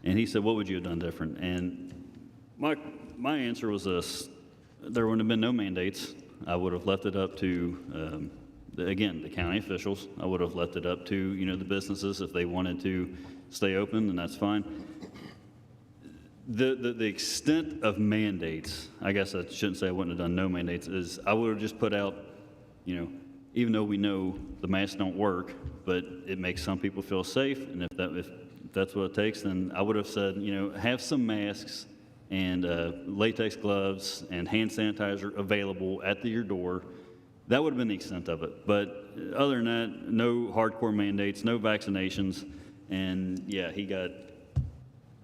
And he said, what would you have done different? And my answer was this: there would have been no mandates. I would have left it up to, again, the county officials. I would have left it up to, the businesses if they wanted to stay open, and that's fine. The extent of mandates, I guess I shouldn't say I wouldn't have done no mandates, is I would have just put out, even though we know the masks don't work, but it makes some people feel safe, and if that's what it takes, then I would have said, have some masks and latex gloves and hand sanitizer available at your door. That would have been the extent of it. But other than that, no hardcore mandates, no vaccinations, and yeah, he got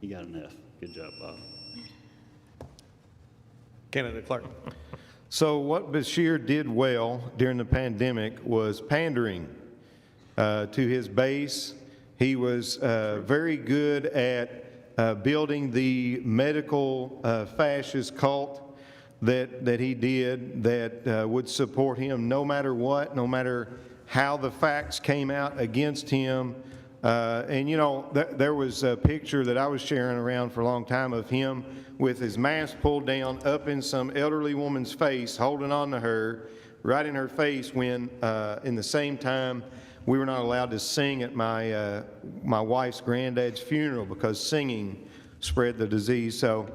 an F. Good job, Bob. Candidate Clark. So what Beshear did well during the pandemic was pandering to his base. He was very good at building the medical fascist cult that he did that would support him no matter what, no matter how the facts came out against him. There was a picture that I was sharing around for a long time of him with his mask pulled down up in some elderly woman's face, holding on to her, right in her face when, in the same time, we were not allowed to sing at my wife's granddad's funeral because singing spread the disease. So,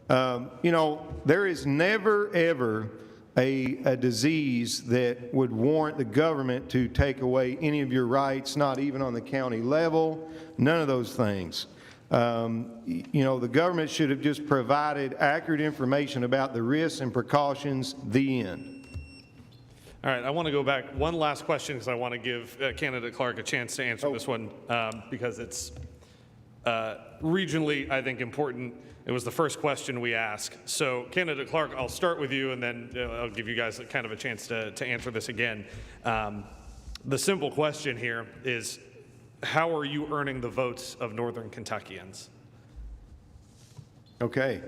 there is never, ever a disease that would warrant the government to take away any of your rights, not even on the county level, none of those things. The government should have just provided accurate information about the risks and precautions, the end. All right, I want to go back one last question because I want to give Candidate Clark a chance to answer this one because it's regionally, I think, important. It was the first question we asked. So, Candidate Clark, I'll start with you, and then I'll give you guys kind of a chance to answer this again. The simple question here is, how are you earning the votes of Northern Kentuckians? Okay,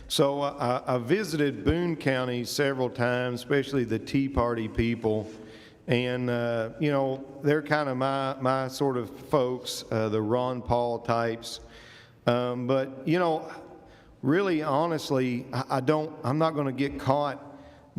so I visited Boone County several times, especially the Tea Party people, and they're kind of my sort of folks, the Ron Paul types. But really, honestly, I'm not going to get caught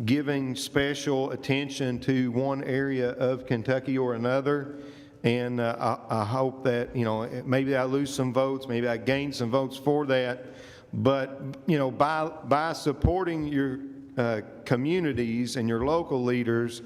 giving special attention to one area of Kentucky or another. And I hope that, maybe I lose some votes, maybe I gain some votes for that. But, by supporting your communities and your local leaders,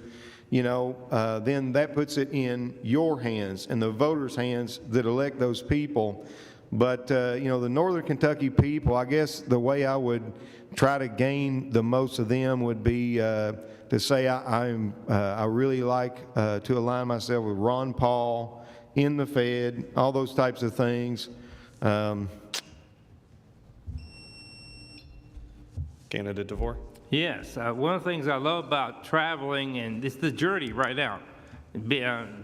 then that puts it in your hands and the voters' hands that elect those people. But, the Northern Kentucky people, I guess the way I would try to gain the most of them would be to say I really like to align myself with Ron Paul, in the Fed, all those types of things. Candidate DeVore. Yes, one of the things I love about traveling, and it's the journey right now,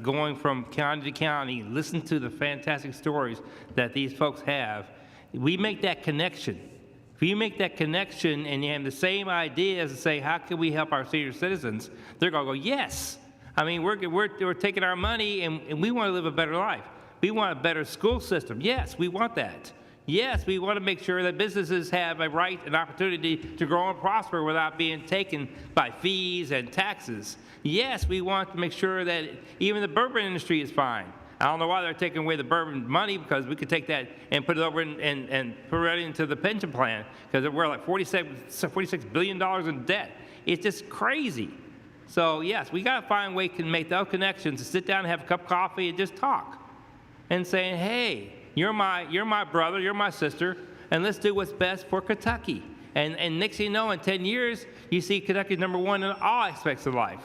going from county to county, listen to the fantastic stories that these folks have. We make that connection. If you make that connection and you have the same ideas and say, how can we help our senior citizens? They're going to go, yes. I mean, we're taking our money and we want to live a better life. We want a better school system. Yes, we want that. Yes, we want to make sure that businesses have a right and opportunity to grow and prosper without being taken by fees and taxes. Yes, we want to make sure that even the bourbon industry is fine. I don't know why they're taking away the bourbon money, because we could take that and put it over and put it into the pension plan, because we're like $46 billion in debt. It's just crazy. So yes, we got to find a way to make those connections, to sit down and have a cup of coffee and just talk and saying, hey, you're my brother, you're my sister, and let's do what's best for Kentucky. And next thing you know, in 10 years, you see Kentucky #1 in all aspects of life.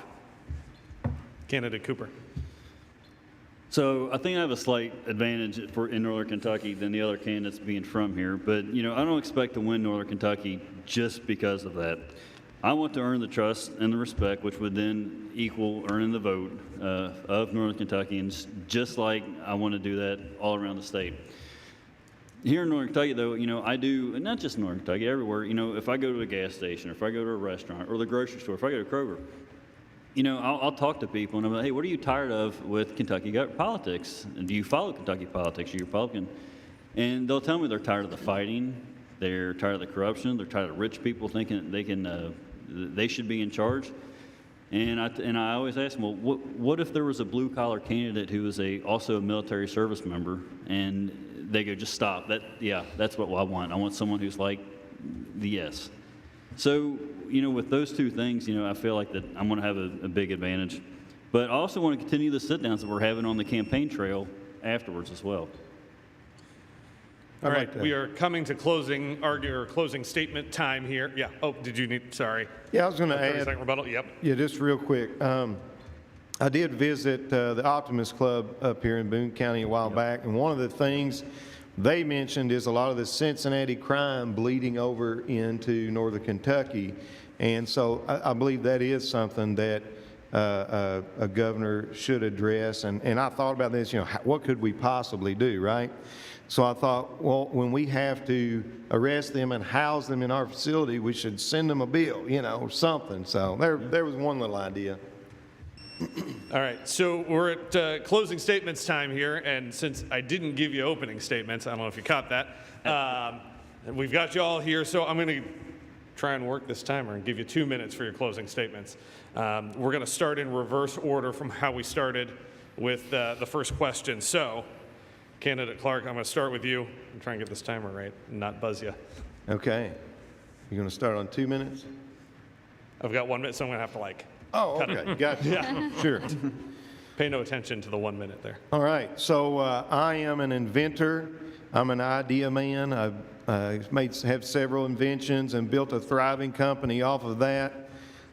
Candidate Cooper. So I think I have a slight advantage in Northern Kentucky than the other candidates being from here, but I don't expect to win Northern Kentucky just because of that. I want to earn the trust and the respect, which would then equal earning the vote of Northern Kentuckians, just like I want to do that all around the state. Here in Northern Kentucky, though, I do, and not just Northern Kentucky, everywhere, if I go to a gas station, or if I go to a restaurant, or the grocery store, if I go to Kroger, I'll talk to people and I'm like, hey, what are you tired of with Kentucky politics? And do you follow Kentucky politics? Are you Republican? And they'll tell me they're tired of the fighting, they're tired of the corruption, they're tired of rich people thinking they should be in charge. And I always ask them, well, what if there was a blue-collar candidate who was also a military service member? And they go, just stop. That's what I want. I want someone who's like the yes. So, with those two things, I feel like that I'm going to have a big advantage. But I also want to continue the sit-downs that we're having on the campaign trail afterwards as well. All right, we are coming to closing statement time here. Yeah. Oh, did you need? Sorry. Yeah, I was going to add. 30-second rebuttal. Yep. Yeah, just real quick. I did visit the Optimist Club up here in Boone County a while back, and one of the things they mentioned is a lot of the Cincinnati crime bleeding over into Northern Kentucky, and so I believe that is something that a governor should address. And I thought about this, what could we possibly do, right? So I thought, well, when we have to arrest them and house them in our facility, we should send them a bill, or something. So there was one little idea. All right, so we're at closing statements time here, and since I didn't give you opening statements, I don't know if you caught that, we've got you all here, so I'm going to try and work this timer and give you 2 minutes for your closing statements. We're going to start in reverse order from how we started with the first question. So, Candidate Clark, I'm going to start with you and try and get this timer right and not buzz you. Okay. You're going to start on 2 minutes? I've got 1 minute, so I'm going to have to Oh, cut okay. it. Gotcha. Yeah. Sure. Pay no attention to the 1 minute there. All right. So I am an inventor. I'm an idea man. I've have several inventions and built a thriving company off of that.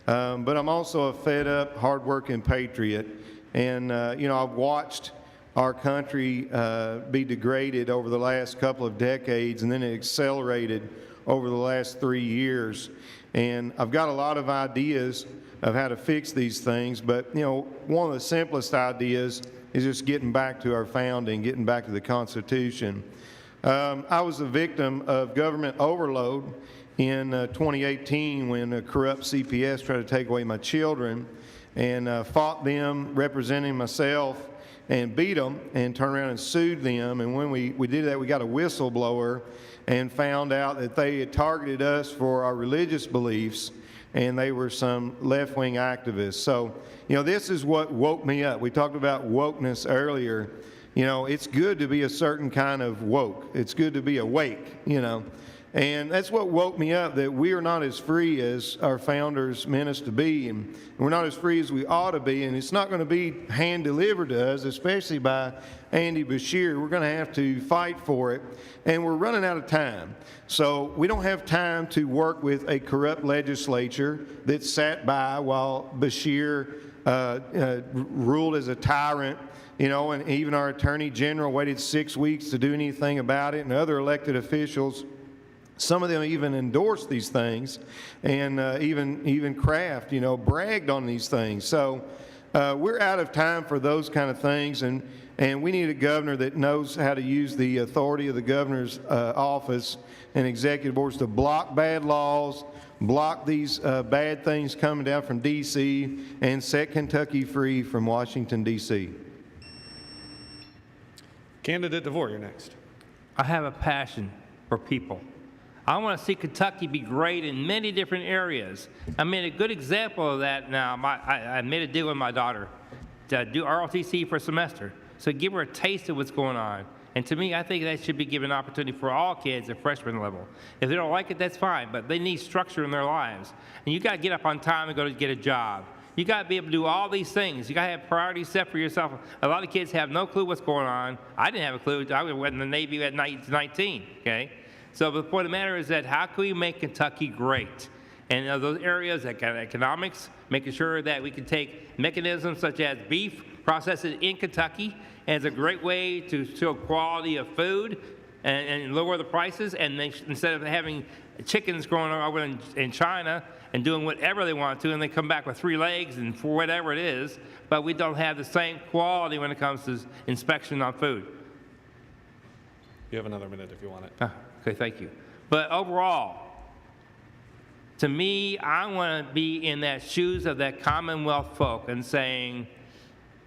But I'm also a fed-up, hardworking patriot. And, I've watched our country be degraded over the last couple of decades, and then it accelerated over the last 3 years. And I've got a lot of ideas of how to fix these things, but one of the simplest ideas is just getting back to our founding, getting back to the Constitution. I was a victim of government overload in 2018 when a corrupt CPS tried to take away my children, and fought them representing myself and beat them and turned around and sued them. And when we did that, we got a whistleblower and found out that they had targeted us for our religious beliefs, and they were some left-wing activists. So, this is what woke me up. We talked about wokeness earlier. It's good to be a certain kind of woke. It's good to be awake, And that's what woke me up, that we are not as free as our founders meant us to be, and we're not as free as we ought to be, and it's not going to be hand-delivered to us, especially by Andy Beshear. We're going to have to fight for it, and we're running out of time. So we don't have time to work with a corrupt legislature that sat by while Beshear ruled as a tyrant, and even our Attorney General waited 6 weeks to do anything about it, and other elected officials Some of them even endorsed these things, and even Kraft, bragged on these things. So we're out of time for those kind of things, and we need a governor that knows how to use the authority of the governor's office and executive orders to block bad laws, block these bad things coming down from D.C., and set Kentucky free from Washington, D.C. Candidate DeVore, you're next. I have a passion for people. I want to see Kentucky be great in many different areas. I mean, a good example of that now, I made a deal with my daughter to do ROTC for a semester, so give her a taste of what's going on. And to me, I think that should be given an opportunity for all kids at freshman level. If they don't like it, that's fine, but they need structure in their lives. And you got to get up on time and go to get a job. You got to be able to do all these things. You got to have priorities set for yourself. A lot of kids have no clue what's going on. I didn't have a clue. I went in the Navy at 19, okay? So the point of the matter is that how can we make Kentucky great? And those areas, like economics, making sure that we can take mechanisms such as beef, process it in Kentucky as a great way to show quality of food and lower the prices. And instead of having chickens growing over in China and doing whatever they want to, and they come back with 3 legs and for whatever it is, but we don't have the same quality when it comes to inspection on food. You have another minute if you want it. Okay, thank you. But overall, to me, I want to be in that shoes of that Commonwealth folk and saying,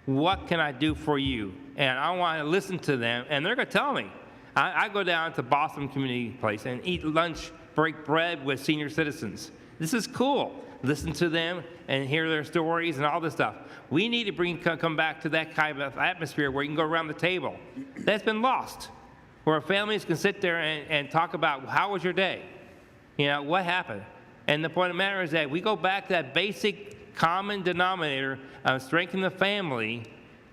what can I do for you? And I want to listen to them, and they're going to tell me. I go down to Boston Community Place and eat lunch, break bread with senior citizens. This is cool. Listen to them and hear their stories and all this stuff. We need to come back to that kind of atmosphere where you can go around the table. That's been lost, where families can sit there and talk about how was your day? What happened? And the point of the matter is that we go back to that basic common denominator of strengthening the family.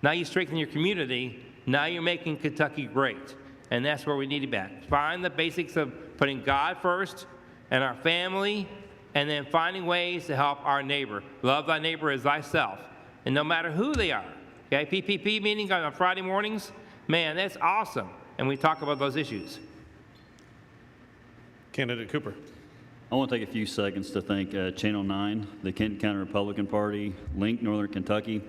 Now you strengthen your community. Now you're making Kentucky great. And that's where we need to be at. Find the basics of putting God first and our family, and then finding ways to help our neighbor. Love thy neighbor as thyself. And no matter who they are. Okay, PPP meeting on Friday mornings, man, that's awesome. And we talk about those issues. Candidate Cooper. I want to take a few seconds to thank Channel 9, the Kenton County Republican Party, Link Northern Kentucky,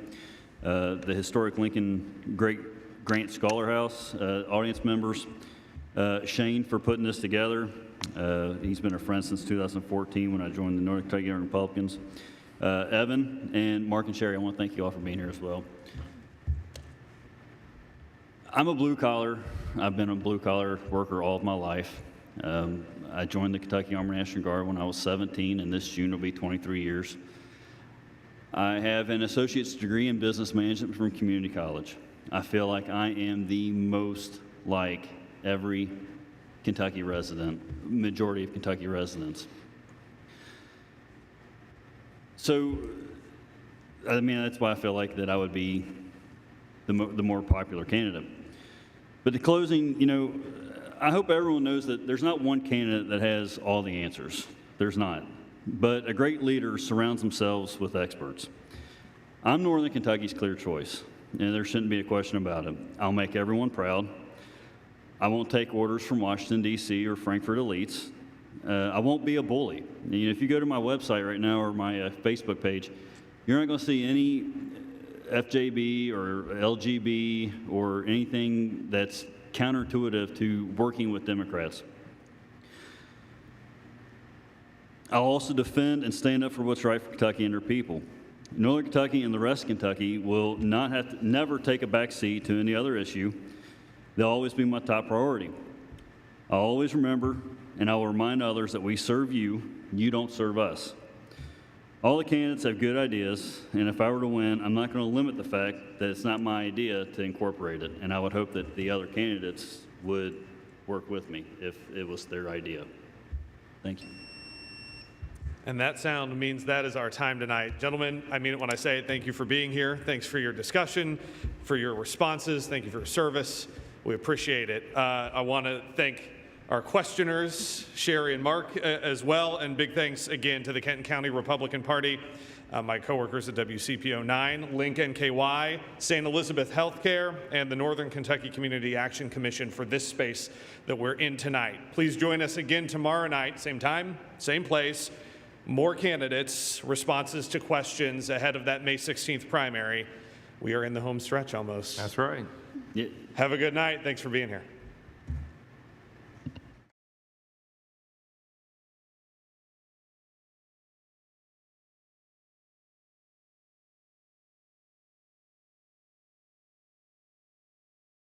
the historic Lincoln Great Grant Scholar House, audience members, Shane for putting this together. He's been a friend since 2014 when I joined the Northern Kentucky Republicans. Evan and Mark and Sherry, I want to thank you all for being here as well. I'm a blue collar. I've been a blue collar worker all of my life. I joined the Kentucky Army National Guard when I was 17, and this June will be 23 years. I have an associate's degree in business management from community college. I feel like I am the most like every Kentucky resident, majority of Kentucky residents. So, I mean, that's why I feel like that I would be the more popular candidate. But the closing, I hope everyone knows that there's not one candidate that has all the answers. There's not. But a great leader surrounds themselves with experts. I'm Northern Kentucky's clear choice, and there shouldn't be a question about it. I'll make everyone proud. I won't take orders from Washington, D.C. or Frankfurt elites. I won't be a bully. If you go to my website right now or my Facebook page, you're not going to see any FJB or LGB or anything that's counterintuitive to working with Democrats. I'll also defend and stand up for what's right for Kentucky and her people. Northern Kentucky and the rest of Kentucky will never take a back seat to any other issue. They'll always be my top priority. I'll always remember, and I will remind others that we serve you, you don't serve us. All the candidates have good ideas, and if I were to win, I'm not going to limit the fact that it's not my idea to incorporate it, and I would hope that the other candidates would work with me if it was their idea. Thank you. And that sound means that is our time tonight. Gentlemen, I mean it when I say it. Thank you for being here. Thanks for your discussion, for your responses. Thank you for your service. We appreciate it. I want to thank our questioners, Sherry and Mark, as well, and big thanks again to the Kenton County Republican Party my coworkers at WCPO 9, Link NKY, St. Elizabeth Healthcare, and the Northern Kentucky Community Action Commission for this space that we're in tonight. Please join us again tomorrow night, same time, same place. More candidates, responses to questions ahead of that May 16th primary. We are in the home stretch almost. That's right. Yeah. Have a good night. Thanks for being here.